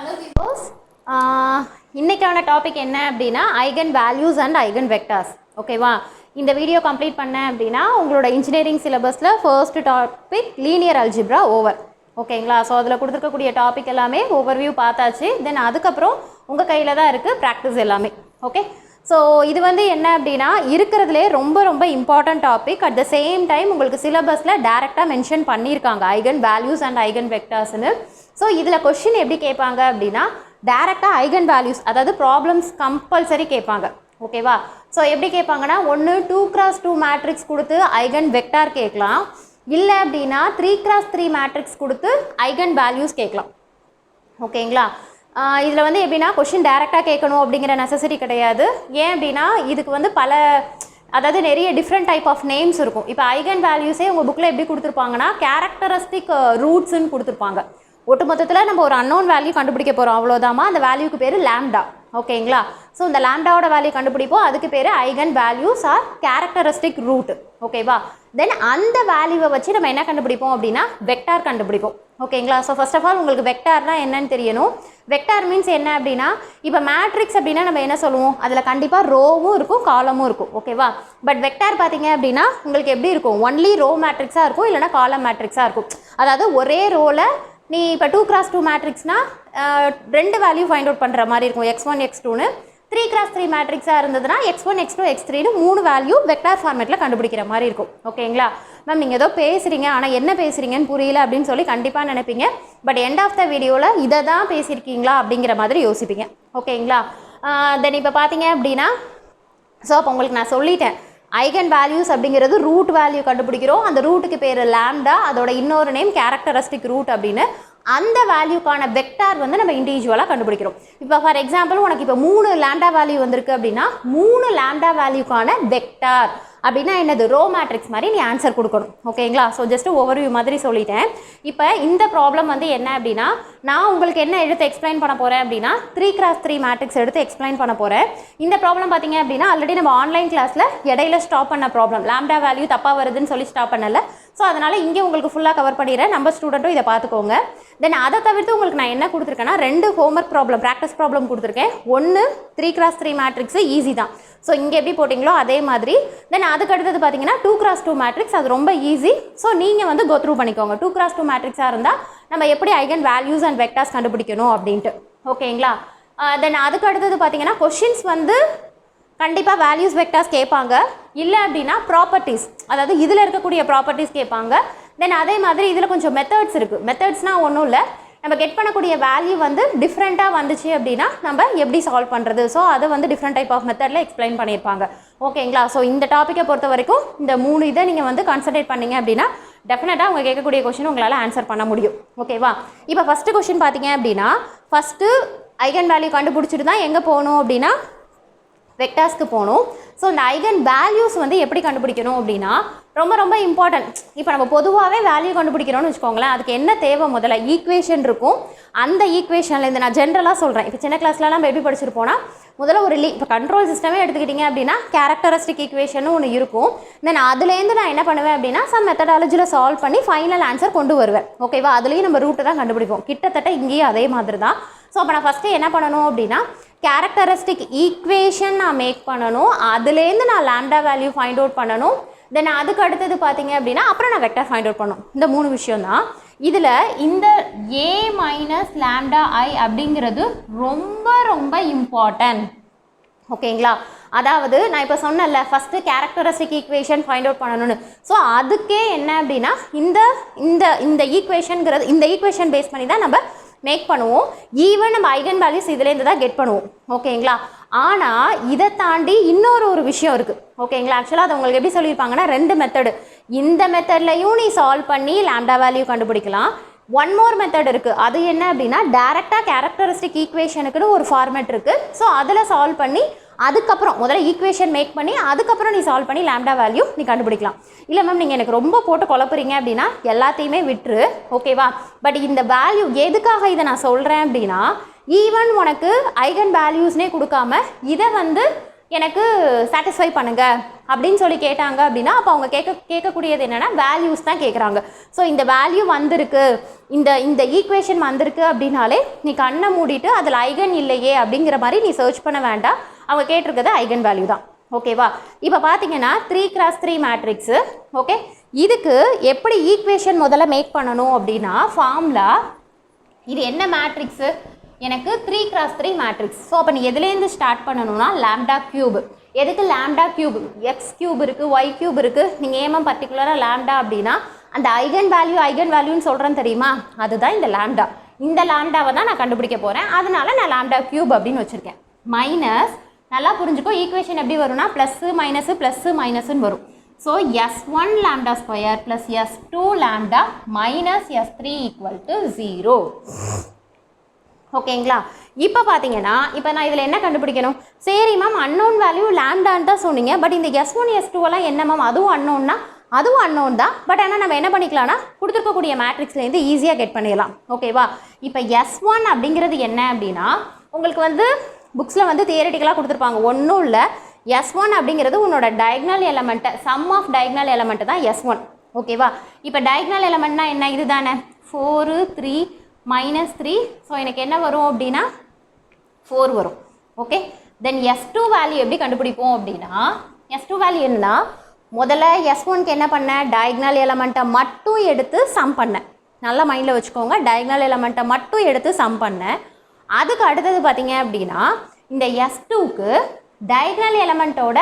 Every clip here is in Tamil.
Hello viewers, இன்னைக்கான டாபிக் என்ன அப்படின்னா eigen values and eigen vectors. ஓகேவா? இந்த வீடியோ கம்ப்ளீட் பண்ணேன் அப்படின்னா உங்களோட இன்ஜினியரிங் சிலபஸில் first topic linear algebra over. ஓகேங்களா? ஸோ அதில் கொடுத்துருக்கக்கூடிய டாபிக் எல்லாமே ஓவர்வியூ பார்த்தாச்சு. தென் அதுக்கப்புறம் உங்கள் கையில் தான் இருக்குது ப்ராக்டிஸ் எல்லாமே. ஓகே, ஸோ இது வந்து என்ன அப்படின்னா இருக்கிறதுலே ரொம்ப ரொம்ப important topic. At the same time உங்களுக்கு சிலபஸில் டேரெக்டாக மென்ஷன் பண்ணியிருக்காங்க ஐகன் வேல்யூஸ் அண்ட் ஐகன் வெக்டார்ஸ்னு. ஸோ இதில் கொஷின் எப்படி கேட்பாங்க அப்படின்னா டேரெக்டாக ஐகன் வேல்யூஸ், அதாவது ப்ராப்ளம்ஸ் கம்பல்சரி கேட்பாங்க. ஓகேவா? ஸோ எப்படி கேட்பாங்கன்னா ஒன்று 2x2 மேட்ரிக்ஸ் கொடுத்து ஐகன் வெக்டார் கேட்கலாம், இல்லை அப்படின்னா 3x3 மேட்ரிக்ஸ் கொடுத்து ஐகன் வேல்யூஸ் கேட்கலாம். ஓகேங்களா? இதில் வந்து எப்படின்னா கொஷின் டேரெக்டாக கேட்கணும் அப்படிங்கிற நெசசரி கிடையாது. ஏன் அப்படின்னா இதுக்கு வந்து அதாவது நிறைய டிஃப்ரெண்ட் டைப் ஆஃப் நேம்ஸ் இருக்கும். இப்போ ஐகன் வேல்யூஸே உங்கள் புக்கில் எப்படி கொடுத்துருப்பாங்கன்னா கேரக்டரிஸ்டிக் ரூட்ஸ்ன்னு கொடுத்துருப்பாங்க. ஒட்டு மொத்தத்தில் நம்ம ஒரு அன்னோன் வேல்யூ கண்டுபிடிக்க போகிறோம், அவ்வளோதாமா. அந்த வேல்யூக்கு பேர் லாம்டா. ஓகேங்களா? ஸோ இந்த லாம்டாவோட வேல்யூ கண்டுபிடிப்போம், அதுக்கு பேர் eigen values or characteristic root. ஓகேவா? தென் அந்த வேல்யூவை வச்சு நம்ம என்ன கண்டுபிடிப்போம் அப்படின்னா வெக்டார் கண்டுபிடிப்போம். ஓகேங்களா? ஸோ ஃபர்ஸ்ட் ஆஃப் ஆல் உங்களுக்கு வெக்டார்னா என்னன்னு தெரியணும். வெக்டார் மீன்ஸ் என்ன அப்படின்னா இப்போ மேட்ரிக்ஸ் அப்படின்னா நம்ம என்ன சொல்லுவோம், அதில் கண்டிப்பாக ரோவும் இருக்கும் காலமும் இருக்கும். ஓகேவா? பட் வெக்டார் பார்த்தீங்க அப்படின்னா உங்களுக்கு எப்படி இருக்கும், ஒன்லி ரோ மேட்ரிக்ஸாக இருக்கும், இல்லைனா காலம் மேட்ரிக்ஸாக இருக்கும். அதாவது ஒரே ரோவில் நீ இப்போ 2x2 மேட்ரிக்ஸ்னால் ரெண்டு வேல்யூ ஃபைண்ட் அவுட் பண்ணுற மாதிரி இருக்கும், x1 x2ன்னு. 3x3 மேட்ரிக்ஸாக இருந்ததுன்னா x1 x2 x3ன்னு 3 வேல்யூ வெக்டார் ஃபார்மேட்டில் கண்டுபிடிக்கிற மாதிரி இருக்கும். ஓகேங்களா? மேம் நீங்கள் ஏதோ பேசுகிறீங்க ஆனால் என்ன பேசுகிறீங்கன்னு புரியல அப்படின்னு சொல்லி கண்டிப்பாக நினைப்பீங்க. பட் எண்ட் ஆஃப் த வீடியோவில் இதை தான் பேசியிருக்கீங்களா அப்படிங்கிற மாதிரி யோசிப்பீங்க. ஓகேங்களா? தென் இப்போ பார்த்தீங்க அப்படின்னா ஸோ அப்போ உங்களுக்கு நான் சொல்லிட்டேன் ஐகன் வேல்யூஸ் அப்படிங்கிறது ரூட் வேல்யூ கண்டுபிடிக்கிறோம். அந்த ரூட்டுக்கு பேர் லாம்டா, அதோட இன்னொரு நேம் கேரக்டரிஸ்டிக் ரூட் அப்படின்னு. அந்த வேல்யூக்கான வெக்டார் வந்து நம்ம இண்டிவிஜுவலாக கண்டுபிடிக்கிறோம். இப்போ ஃபார் எக்ஸாம்பிள் உனக்கு இப்போ 3 லாம்டா வேல்யூ வந்திருக்கு அப்படின்னா 3 லாம்டா வேல்யூக்கான வெக்டார் அப்படின்னா என்னது, ரோ மேட்ரிக்ஸ் மாதிரி நீ ஆன்சர் கொடுக்கணும். ஓகேங்களா? ஸோ ஜஸ்ட் ஓவர்வியூ மாதிரி சொல்லிட்டேன். இப்போ இந்த ப்ராப்ளம் வந்து என்ன அப்படின்னா நான் உங்களுக்கு என்ன எடுத்து எக்ஸ்பிளைன் பண்ண போகிறேன் அப்படின்னா 3x3 மேட்ரிக்ஸ் எடுத்து எக்ஸ்பிளைன் பண்ண போகிறேன். இந்த ப்ராப்ளம் பார்த்தீங்க அப்படின்னா ஆல்ரெடி நம்ம ஆன்லைன் கிளாஸில் இடையில ஸ்டாப் பண்ண ப்ராப்ளம், லாம்டா வேல்யூ தப்பாக வருதுன்னு சொல்லி ஸ்டாப் பண்ணல. ஸோ அதனால் இங்கே உங்களுக்கு ஃபுல்லாக கவர் பண்ணிடுறேன், நம்ம ஸ்டூடெண்ட்டும் இதை பார்த்துக்கோங்க. தென் அதை தவிர்த்து உங்களுக்கு நான் என்ன கொடுத்துருக்கேன்னா 2 ஹோம்ஒர்க் ப்ராப்ளம், ப்ராக்டிஸ் ப்ராப்ளம் கொடுத்துருக்கேன். ஒன்று 3x3 மேட்ரிக்ஸு ஈஸி தான். ஸோ இங்கே எப்படி போட்டிங்களோ அதே மாதிரி. தென் அதுக்கு அடுத்தது பார்த்தீங்கன்னா 2x2 மேட்ரிக்ஸ், அது ரொம்ப ஈஸி. ஸோ நீங்கள் வந்து கோ த்ரூ பண்ணிக்கோங்க. 2x2 மேட்ரிக்ஸாக இருந்தால் நம்ம எப்படி ஐகன் வேல்யூஸ் அண்ட் வெக்டார்ஸ் கண்டுபிடிக்கணும் அப்படின்ட்டு. ஓகேங்களா? தென் அதுக்கு அடுத்தது பார்த்தீங்கன்னா கொஷின்ஸ் வந்து கண்டிப்பாக வேல்யூஸ் வெக்டார்ஸ் கேட்பாங்க, இல்லை அப்படின்னா ப்ராப்பர்ட்டிஸ், அதாவது இதில் இருக்கக்கூடிய ப்ராப்பர்ட்டிஸ் கேட்பாங்க. தென் அதே மாதிரி இதில் கொஞ்சம் மெத்தட்ஸ் இருக்குது. மெத்தட்ஸ்னால் ஒன்றும் இல்லை, நம்ம கெட் பண்ணக்கூடிய வேல்யூ வந்து டிஃப்ரெண்ட்டாக வந்துச்சு அப்படின்னா நம்ம எப்படி சால்வ் பண்ணுறது. ஸோ அதை வந்து டிஃப்ரெண்ட் டைப் ஆஃப் மெத்தடில் எக்ஸ்பிளைன் பண்ணியிருப்பாங்க. ஓகேங்களா? ஸோ இந்த டாப்பிக்கை பொறுத்த வரைக்கும் இந்த 3 இதை நீங்கள் வந்து கான்சன்ட்ரேட் பண்ணிங்க அப்படின்னா டெஃபினட்டாக அவங்க கேட்கக்கூடிய கொஷின் உங்களால் ஆன்சர் பண்ண முடியும். ஓகேவா? இப்போ ஃபஸ்ட்டு கொஷின் பார்த்தீங்க அப்படின்னா ஃபஸ்ட்டு ஐகன் வேல்யூ கண்டுபிடிச்சிட்டு தான் எங்கே போகணும் அப்படின்னா வெக்டார்ஸ்க்கு போகணும். ஸோ இந்த ஐகன் வேல்யூஸ் வந்து எப்படி கண்டுபிடிக்கணும் அப்படின்னா ரொம்ப ரொம்ப இம்பார்ட்டன்ட். இப்போ நம்ம பொதுவாகவே வேல்யூ கண்டுபிடிக்கிறோன்னு வச்சுக்கோங்களேன், அதுக்கு என்ன தேவை, முதல்ல ஈக்குவேஷன் இருக்கும். அந்த ஈக்குவேஷன்லேருந்து நான் ஜென்ரலாக சொல்கிறேன். இப்போ சின்ன கிளாஸ்லாம் நம்ம எப்படி படிச்சிருப்போம்னா முதல்ல ஒரு இப்போ கண்ட்ரோல் சிஸ்டமே எடுத்துக்கிட்டிங்க அப்படின்னா கேரக்டரிஸ்டிக் ஈக்குவேஷன் ஒன்று இருக்கும். தென் அதுலேருந்து நான் என்ன பண்ணுவேன் அப்படின்னா சம் மெத்தடாலஜியில் சால்வ் பண்ணி ஃபைனல் ஆன்சர் கொண்டு வருவேன். ஓகேவா? அதுலேயும் நம்ம ரூட்டை தான் கண்டுபிடிப்போம். கிட்டத்தட்ட இங்கேயும் அதே மாதிரி தான். ஸோ அப்போ நான் ஃபஸ்ட்டு என்ன பண்ணணும் அப்படின்னா கேரக்டரிஸ்டிக் ஈக்குவேஷன் நான் மேக் பண்ணணும், அதுலேருந்து நான் லாம்டா வேல்யூ ஃபைண்ட் அவுட் பண்ணணும். தென் அதுக்கு அடுத்தது பார்த்தீங்க அப்படின்னா அப்புறம் நான் வெக்டார் ஃபைண்ட் அவுட் பண்ணணும். இந்த 3 விஷயம் தான். இதில் இந்த a மைனஸ் லாம்டா ஐ அப்படிங்கிறது ரொம்ப ரொம்ப இம்பார்ட்டன்ட். ஓகேங்களா? அதாவது நான் இப்போ சொன்னேன்ல first characteristic equation find out பண்ணணும்னு. ஸோ அதுக்கே என்ன அப்படின்னா இந்த ஈக்குவேஷனுங்கிறது இந்த ஈக்குவேஷன் பேஸ் பண்ணி தான் நம்ம மேக் பண்ணுவோம். ஈவன் நம்ம ஐகன் வேல்யூஸ் இதுலேருந்து தான் கெட் பண்ணுவோம். ஓகேங்களா? ஆனால் இதை தாண்டி இன்னொரு விஷயம் இருக்குது. ஓகேங்களா? ஆக்சுவலாக அது உங்களுக்கு எப்படி சொல்லியிருப்பாங்கன்னா 2 மெத்தடு. இந்த மெத்தட்லையும் நீ சால்வ் பண்ணி லாம்டா வேல்யூ கண்டுபிடிக்கலாம். ஒன் மோர் மெத்தட் இருக்குது. அது என்ன அப்படின்னா டேரெக்டாக கேரக்டரிஸ்டிக் ஈக்குவேஷனுக்குன்னு ஒரு ஃபார்மேட் இருக்குது. ஸோ அதில் சால்வ் பண்ணி அதுக்கப்புறம் முதல்ல ஈக்குவேஷன் மேக் பண்ணி அதுக்கப்புறம் நீ சால்வ் பண்ணி லாம்டா வேல்யூ நீ கண்டுபிடிக்கலாம். இல்லை மேம் நீங்கள் எனக்கு ரொம்ப போட்டு குழப்புறீங்க அப்படின்னா எல்லாத்தையுமே விட்டுரு. ஓகேவா? பட் இந்த வேல்யூ எதுக்காக இதை நான் சொல்கிறேன் அப்படின்னா ஈவன் உனக்கு ஐகன் வேல்யூஸ்னே கொடுக்காம இதை வந்து எனக்கு சாட்டிஸ்ஃபை பண்ணுங்க அப்படின்னு சொல்லி கேட்டாங்க அப்படின்னா அப்போ அவங்க கேட்கக்கூடியது என்னென்னா வேல்யூஸ் தான் கேட்குறாங்க. ஸோ இந்த வேல்யூ வந்திருக்கு, இந்த ஈக்குவேஷன் வந்திருக்கு அப்படின்னாலே நீ கண்ணை மூடிட்டு அதில் ஐகன் இல்லையே அப்படிங்கிற மாதிரி நீ சர்ச் பண்ண வேண்டாம். அவங்க கேட்டிருக்கிறது ஐகன் வேல்யூ தான். ஓகேவா? இப்போ பார்த்தீங்கன்னா 3x3 மேட்ரிக்ஸு. ஓகே, இதுக்கு எப்படி ஈக்குவேஷன் முதல்ல மேக் பண்ணணும் அப்படின்னா ஃபார்முலா, இது என்ன மேட்ரிக்ஸு, எனக்கு 3x3 மேட்ரிக்ஸ். ஸோ அப்போ நீ எதுலேருந்து ஸ்டார்ட் பண்ணணும்னா லாம்டா கியூப். எதுக்கு லாம்டா கியூப்? எக்ஸ் கியூப் இருக்குது, ஒய் கியூப் இருக்குது. நீங்கள் ஏமா பர்டிகுலராக லாம்டா அப்படின்னா அந்த ஐகன் வேல்யூன்னு சொல்கிறேன் தெரியுமா, அதுதான் இந்த லாம்டா. இந்த லாம்டாவை தான் நான் கண்டுபிடிக்க போகிறேன். அதனால நான் லாம்டா கியூப் அப்படின்னு வச்சுருக்கேன். மைனஸ், நல்லா புரிஞ்சுக்கோ, ஈக்குவேஷன் எப்படி வரும்னா ப்ளஸ்ஸு மைனஸ்ன்னு வரும். So S1 lambda square plus S2 lambda minus S3 = 0. ஓகேங்களா? இப்போ பார்த்தீங்கன்னா இப்போ நான் இதில் என்ன கண்டுபிடிக்கணும்? சரி மேம், அன்னோன் வேல்யூ லாம்டான்னு தான் சொன்னீங்க, பட் இந்த S1 S2 எல்லாம் என்ன மேம், அதுவும் அன்னோன்னா? அதுவும் அன்னோன் தான். பட் ஆனால் நம்ம என்ன பண்ணிக்கலாம்னா கொடுத்துருக்கக்கூடிய மேட்ரிக்ஸ்லேருந்து ஈஸியாக கெட் பண்ணிடலாம். ஓகேவா? இப்போ S1 அப்படிங்கிறது என்ன அப்படின்னா உங்களுக்கு வந்து புக்ஸில் வந்து தியரிட்டிக்கலாக கொடுத்துருப்பாங்க. ஒன்றும் இல்லை, S1 அப்படிங்கிறது உன்னோட டயக்னல் எலமெண்ட்டை, சம் ஆஃப் டயக்னல் எலமெண்ட்டு தான் S1. ஓகேவா? இப்போ டயக்னல் எலமெண்ட்னா என்ன, இது தானே, 4 3 -3. ஸோ எனக்கு என்ன வரும் அப்படின்னா 4 வரும். ஓகே, தென் S2 வேல்யூ எப்படி கண்டுபிடிப்போம் அப்படின்னா, S2 வேல்யூ என்னன்னா முதல்ல S1க்கு என்ன பண்ணேன், டயக்னல் எலமெண்ட்டை மட்டும் எடுத்து சம் பண்ணேன். நல்லா மைண்டில் வச்சுக்கோங்க, டயக்னல் எலமெண்ட்டை மட்டும் எடுத்து சம் பண்ணேன். அதுக்கு அடுத்தது பார்த்தீங்க அப்படின்னா இந்த S2க்கு டயக்னல் எலமெண்ட்டோட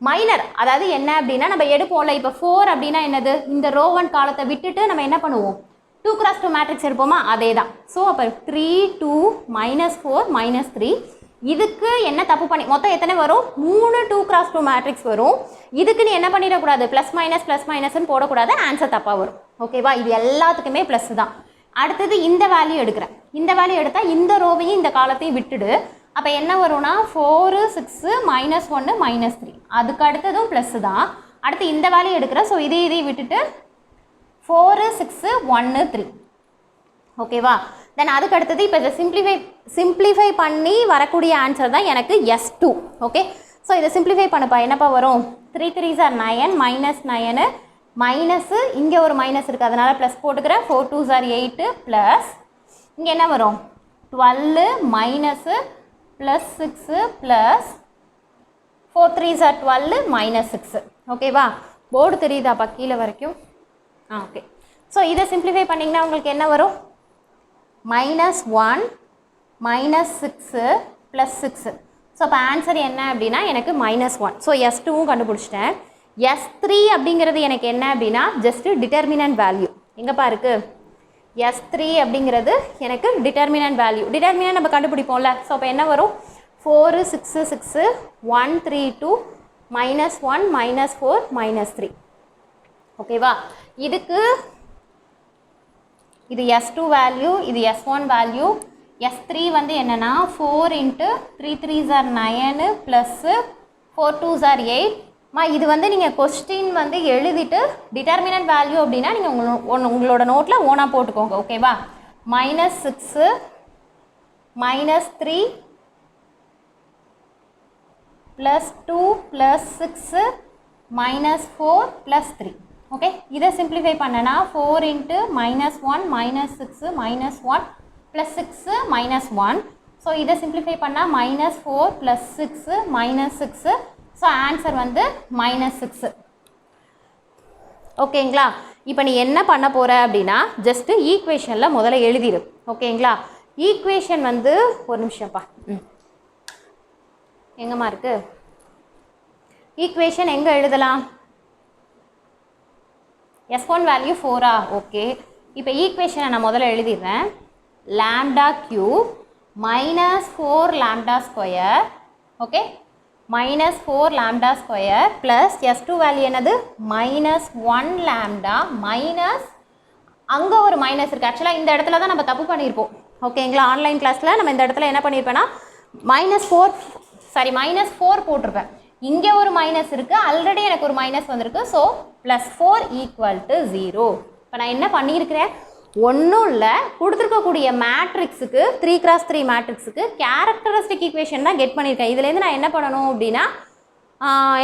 மைனர், அதாவது என்ன அப்படின்னா நம்ம எடுப்போம்ல, இப்போ 4 அப்படின்னா என்னது, இந்த ரோ 1 காலத்தை விட்டுட்டு நம்ம என்ன பண்ணுவோம், 2x2 மேட்ரிக்ஸ் எடுப்போமா, அதே தான். ஸோ அப்போ 3 2 -4 -3. இதுக்கு என்ன தப்பு பண்ணி, மொத்தம் எத்தனை வரும், 3 2x2 மேட்ரிக்ஸ் வரும். இதுக்கு நீ என்ன பண்ணிடக்கூடாது, ப்ளஸ் மைனஸ்ன்னு போடக்கூடாது, ஆன்சர் தப்பாக வரும். ஓகேவா? இது எல்லாத்துக்குமே ப்ளஸ் தான். அடுத்தது இந்த வேல்யூ எடுக்கிறேன். இந்த வேல்யூ எடுத்தால் இந்த ரோவையும் இந்த காலத்தையும் விட்டுடு. அப்போ என்ன வரும்னா 4 6 -1 -3. அதுக்கு அடுத்ததும் ப்ளஸ் தான். அடுத்து இந்த வேல்யூ எடுக்கிறேன். ஸோ இதையும் விட்டுட்டு 4 6 1 3. ஓகேவா? தென் அதுக்கு அடுத்தது இப்போ இதை சிம்பிளிஃபை பண்ணி வரக்கூடிய ஆன்சர் தான் எனக்கு S2. ஓகே, ஸோ இதை சிம்பிளிஃபை பண்ணப்பா என்னப்பா வரும், 3 3s are 9 -9 மைனஸு, இங்கே ஒரு மைனஸ் இருக்குது அதனால் ப்ளஸ் போட்டுக்கிறேன், 4 2s are 8 ப்ளஸ் இங்கே என்ன வரும் 12 minus plus 6 plus 4 3s are 12 -6. ஓகேவா? போர்டு தெரியுதாப்பா கீழே வரைக்கும்? ஓகே, ஸோ இதை சிம்பிளிஃபை பண்ணிங்கன்னா உங்களுக்கு என்ன வரும், -1 -6 +6. ஸோ அப்போ ஆன்சர் என்ன அப்படின்னா எனக்கு -1. ஸோ S2வும் கண்டுபிடிச்சிட்டேன். S3 அப்படிங்கிறது எனக்கு என்ன அப்படின்னா ஜஸ்ட்டு டிட்டர்மினன்ட் வேல்யூ. எங்கேப்பா இருக்குது, S3 அப்படிங்கிறது எனக்கு டிட்டர்மினன்ட் வேல்யூ. டிட்டர்மினன்ட் நம்ம கண்டுபிடிப்போம்ல. ஸோ அப்போ என்ன வரும், 4 6 6 1 3 2 -1 -4 -3. ஓகேவா? இதுக்கு இது S2 வேல்யூ, இது S1 வேல்யூ. S3 வந்து என்னென்னா 4 × 3 3s are 9 plus 4 2s are 8. இது வந்து நீங்கள் கொஸ்டின் வந்து எழுதிட்டு டிட்டர்மினன்ட் வேல்யூ அப்படின்னா நீங்கள் உங்களோட நோட்டில் ஓனாக போட்டுக்கோங்க. ஓகேவா? -6 -3 +2 +6 -4 +3. ஓகே, இதை சிம்பிளிஃபை பண்ணனா 4 × -1 -6 -1 +6 -1. ஸோ இதை சிம்பிளிஃபை பண்ணால் -4 +6 -6. ஸோ ஆன்சர் வந்து -6. ஓகேங்களா? இப்போ நீ என்ன பண்ண போகிற அப்படின்னா ஜஸ்ட்டு ஈக்குவேஷனில் முதல்ல எழுதிடு. ஓகேங்களா? ஈக்குவேஷன் வந்து ஒரு நிமிஷம்ப்பா, எங்கம்மா இருக்குது ஈக்குவேஷன், எங்கே எழுதலாம், S1 வேல்யூ 4. ஓகே, இப்போ ஈக்குவேஷனை நான் முதல்ல எழுதிடுறேன். Lambda cube -4 lambda square, okay, -4 lambda square plus S2 value என்னது -1 லாம்டா மைனஸ், அங்கே ஒரு மைனஸ் இருக்குது. ஆக்சுவலாக இந்த இடத்துல தான் நம்ம தப்பு பண்ணியிருப்போம். ஓகேங்களா? ஆன்லைன் கிளாஸில் நம்ம இந்த இடத்துல என்ன பண்ணியிருப்பேன்னா -4 போட்டிருப்பேன். இங்கே ஒரு மைனஸ் இருக்குது, ஆல்ரெடி எனக்கு ஒரு மைனஸ் வந்திருக்கு. ஸோ +4 = 0. இப்போ நான் என்ன பண்ணியிருக்கிறேன், ஒன்றும் இல்லை, கொடுத்துருக்கக்கூடிய மேட்ரிக்ஸுக்கு 3x3 மேட்ரிக்ஸுக்கு கேரக்டரிஸ்டிக் ஈக்குவேஷன் தான் கெட் பண்ணியிருக்கேன். இதுலேருந்து நான் என்ன பண்ணணும் அப்படின்னா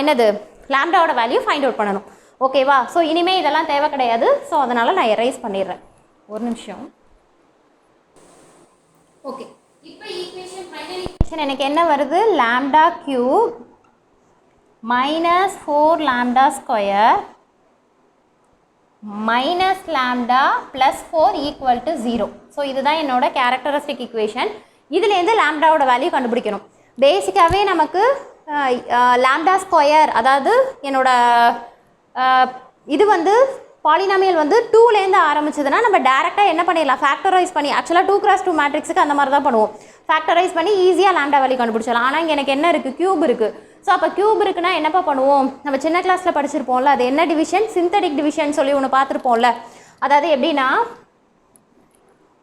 என்னது லாம்டாவோட வேல்யூ ஃபைண்ட் அவுட் பண்ணணும். ஓகேவா? ஸோ இனிமேல் இதெல்லாம் தேவை கிடையாது. ஸோ அதனால் நான் எரேஸ் பண்ணிடுறேன். ஒரு நிமிஷம். ஓகே, இப்போ ஈக்குவேஷன் ஃபைனல் ஈக்குவேஷன் எனக்கு என்ன வருது? Lambda cube minus 4 lambda square minus lambda plus 4 equal to 0. So இதுதான் என்னோட கேரக்டரிஸ்டிக் ஈக்குவேஷன். இதுலேருந்து லாம்டாவோட வேல்யூ கண்டுபிடிக்கணும். பேசிக்காகவே நமக்கு லாம்டா ஸ்கொயர், அதாவது என்னோட இது வந்து பாலினாமியல் வந்து 2லேருந்து ஆரம்பிச்சதுன்னா நம்ம டேரெக்டாக என்ன பண்ணிடலாம்? ஃபேக்டரைஸ் பண்ணி, ஆக்சுவலாக 2x2 மேட்ரிக்ஸுக்கு அந்த மாதிரி தான் பண்ணுவோம். ஃபேக்டரைஸ் பண்ணி ஈஸியாக லாம்டா வேல்யூ கண்டுபிடிச்சலாம். ஆனால் இங்கே எனக்கு என்ன இருக்குது? க்யூப் இருக்குது. ஸோ அப்போ க்யூப் இருக்குன்னா என்னப்பா பண்ணுவோம்? நம்ம சின்ன கிளாஸில் படிச்சிருப்போம்ல, அது என்ன டிவிஷன்? சிந்தடிக் டிவிஷன் சொல்லி ஒன்று பார்த்துருப்போம்ல. அதாவது எப்படின்னா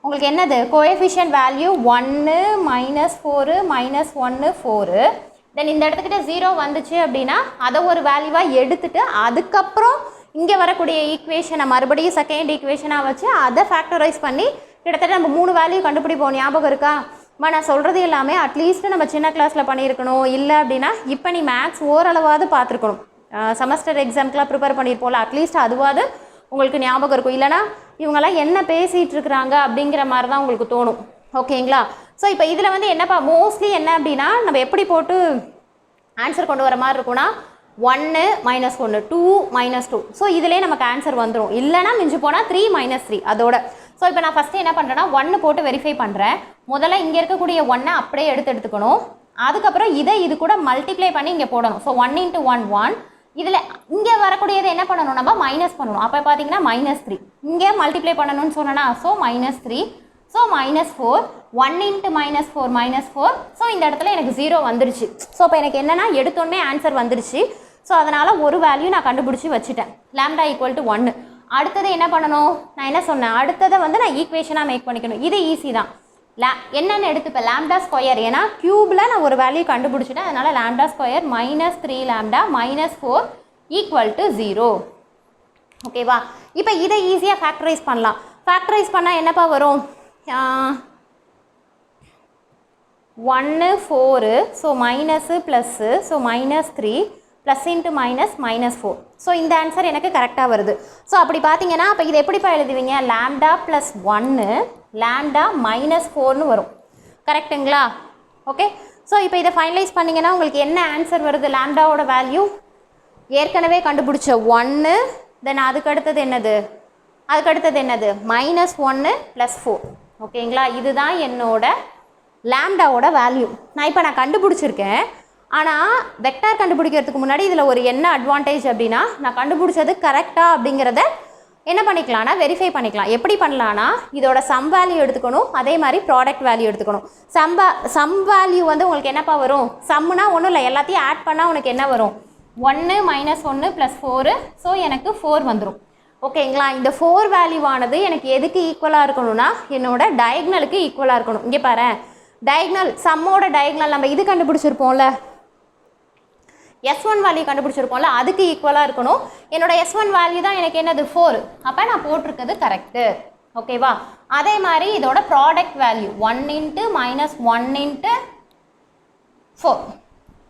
உங்களுக்கு என்னது கோஎஃபிஷியன்ட் வேல்யூ 1 -4 -1 4. தென் இந்த இடத்துக்கிட்ட 0 வந்துச்சு அப்படின்னா அதை ஒரு வேல்யூவாக எடுத்துட்டு அதுக்கப்புறம் இங்கே வரக்கூடிய ஈக்குவேஷனை மறுபடியும் செகண்ட் ஈக்குவேஷனாக வச்சு அதை ஃபேக்டரைஸ் பண்ணி கிட்டத்தட்ட நம்ம 3 வேல்யூ கண்டுபிடிப்போம். ஞாபகம் இருக்கா? நான் சொல்கிறது எல்லாமே அட்லீஸ்ட் நம்ம சின்ன கிளாஸில் பண்ணியிருக்கணும். இல்லை அப்படின்னா இப்போ நீ மேக்ஸ் ஓரளவாவது பார்த்துருக்கணும். செமஸ்டர் எக்ஸாம்க்கெலாம் ப்ரிப்பேர் பண்ணியிருப்போம்ல, அட்லீஸ்ட் அதுவாது உங்களுக்கு ஞாபகம் இருக்கும். இல்லைனா இவங்கெல்லாம் என்ன பேசிகிட்டு இருக்கிறாங்க அப்படிங்கிற மாதிரி தான் உங்களுக்கு தோணும். ஓகேங்களா? ஸோ இப்போ இதில் வந்து என்னப்பா மோஸ்ட்லி என்ன அப்படின்னா நம்ம எப்படி போட்டு ஆன்சர் கொண்டு வர மாதிரி இருக்கும்னா 1 -1 2 -2. ஸோ இதிலே நமக்கு ஆன்சர் வந்துடும். இல்லைனா மிஞ்சி போனால் 3 -3 அதோட. ஸோ இப்போ நான் ஃபஸ்ட்டு என்ன பண்ணுறேன்னா 1 போட்டு வெரிஃபை பண்ணுறேன். முதல்ல இங்கே இருக்கக்கூடிய 1 அப்படியே எடுத்துக்கணும். அதுக்கப்புறம் இது கூட மல்டிப்ளை பண்ணி இங்கே போடணும். ஸோ 1 × 1 1. இதில் இங்கே வரக்கூடியதை என்ன பண்ணணும்? நம்ம மைனஸ் பண்ணணும். அப்போ பார்த்தீங்கன்னா -3. இங்கே மல்டிப்ளை பண்ணணும்னு சொன்னேன்னா ஸோ -3. ஸோ -4 1 × -4 -4. ஸோ இந்த இடத்துல எனக்கு 0 வந்துருச்சு. ஸோ இப்போ எனக்கு என்னென்னா எடுத்தோடனே ஆன்சர் வந்துருச்சு. ஸோ அதனால் ஒரு வேல்யூ நான் கண்டுபிடிச்சி வச்சுட்டேன். Lambda equal to 1. அடுத்தது என்ன பண்ணணும்? நான் என்ன சொன்னேன்? அடுத்ததை வந்து நான் ஈக்குவேஷனாக மேக் பண்ணிக்கணும். இது ஈஸி தான். என்னென்னு எடுத்துப்பேன்? Lambda square. ஏன்னா க்யூபில் நான் ஒரு வேல்யூ கண்டுபிடிச்சிட்டேன். அதனால் lambda square -3 lambda -4 equal to 0. ஓகேவா? இப்போ இதை ஈஸியாக ஃபேக்டரைஸ் பண்ணலாம். ஃபேக்டரைஸ் பண்ணால் என்னப்பா வரும்? 1 4. So minus plus. So -3 plus into -4. So இந்த ஆன்சர் எனக்கு கரெக்டாக வருது. ஸோ அப்படி பார்த்தீங்கன்னா அப்போ இது எப்படிப்பா எழுதுவீங்க? லாம்டா ப்ளஸ் 1 லாம்டா -4ன்னு வரும். கரெக்டுங்களா? ஓகே. ஸோ இப்போ இதை ஃபைனலைஸ் பண்ணிங்கன்னா உங்களுக்கு என்ன ஆன்சர் வருது? லாம்டாவோட வேல்யூ ஏற்கனவே கண்டுபிடிச்ச 1. தென் அதுக்கடுத்தது என்னது? -1 + 4. ஓகேங்களா? இதுதான் என்னோட லாம்டாவோட வேல்யூ. நான் கண்டுபிடிச்சிருக்கேன். ஆனால் வெக்டார் கண்டுபிடிக்கிறதுக்கு முன்னாடி இதில் ஒரு என்ன அட்வான்டேஜ் அப்படின்னா நான் கண்டுபிடிச்சது கரெக்டாக அப்படிங்கிறத என்ன பண்ணிக்கலாம்னா வெரிஃபை பண்ணிக்கலாம். எப்படி பண்ணலான்னா இதோட சம் வேல்யூ எடுத்துக்கணும், அதே மாதிரி ப்ராடக்ட் வேல்யூ எடுத்துக்கணும். சம் வேல்யூ வந்து உங்களுக்கு என்னப்பா வரும்? சம்முனா ஒன்றும் இல்லை, எல்லாத்தையும் ஆட் பண்ணால் உனக்கு என்ன வரும்? 1 -1 + 4. ஸோ எனக்கு 4 வந்துடும். ஓகேங்களா? இந்த 4 வேல்யூவானது எனக்கு எதுக்கு ஈக்குவலாக இருக்கணும்னா என்னோட டயக்னலுக்கு ஈக்குவலாக இருக்கணும். இங்கே பாரு, டயக்னல் சம்மோட டயக்னல் நம்ம இது கண்டுபிடிச்சிருப்போம்ல, S1 வேல்யூ கண்டுபிடிச்சிருப்போம்ல, அதுக்கு ஈக்குவலாக இருக்கணும். என்னோட S1 வேல்யூ தான் எனக்கு என்னது? 4. அப்போ நான் போட்டிருக்கிறது கரெக்டு. ஓகேவா? அதே மாதிரி இதோட ப்ராடக்ட் வேல்யூ 1 × -1 × 4.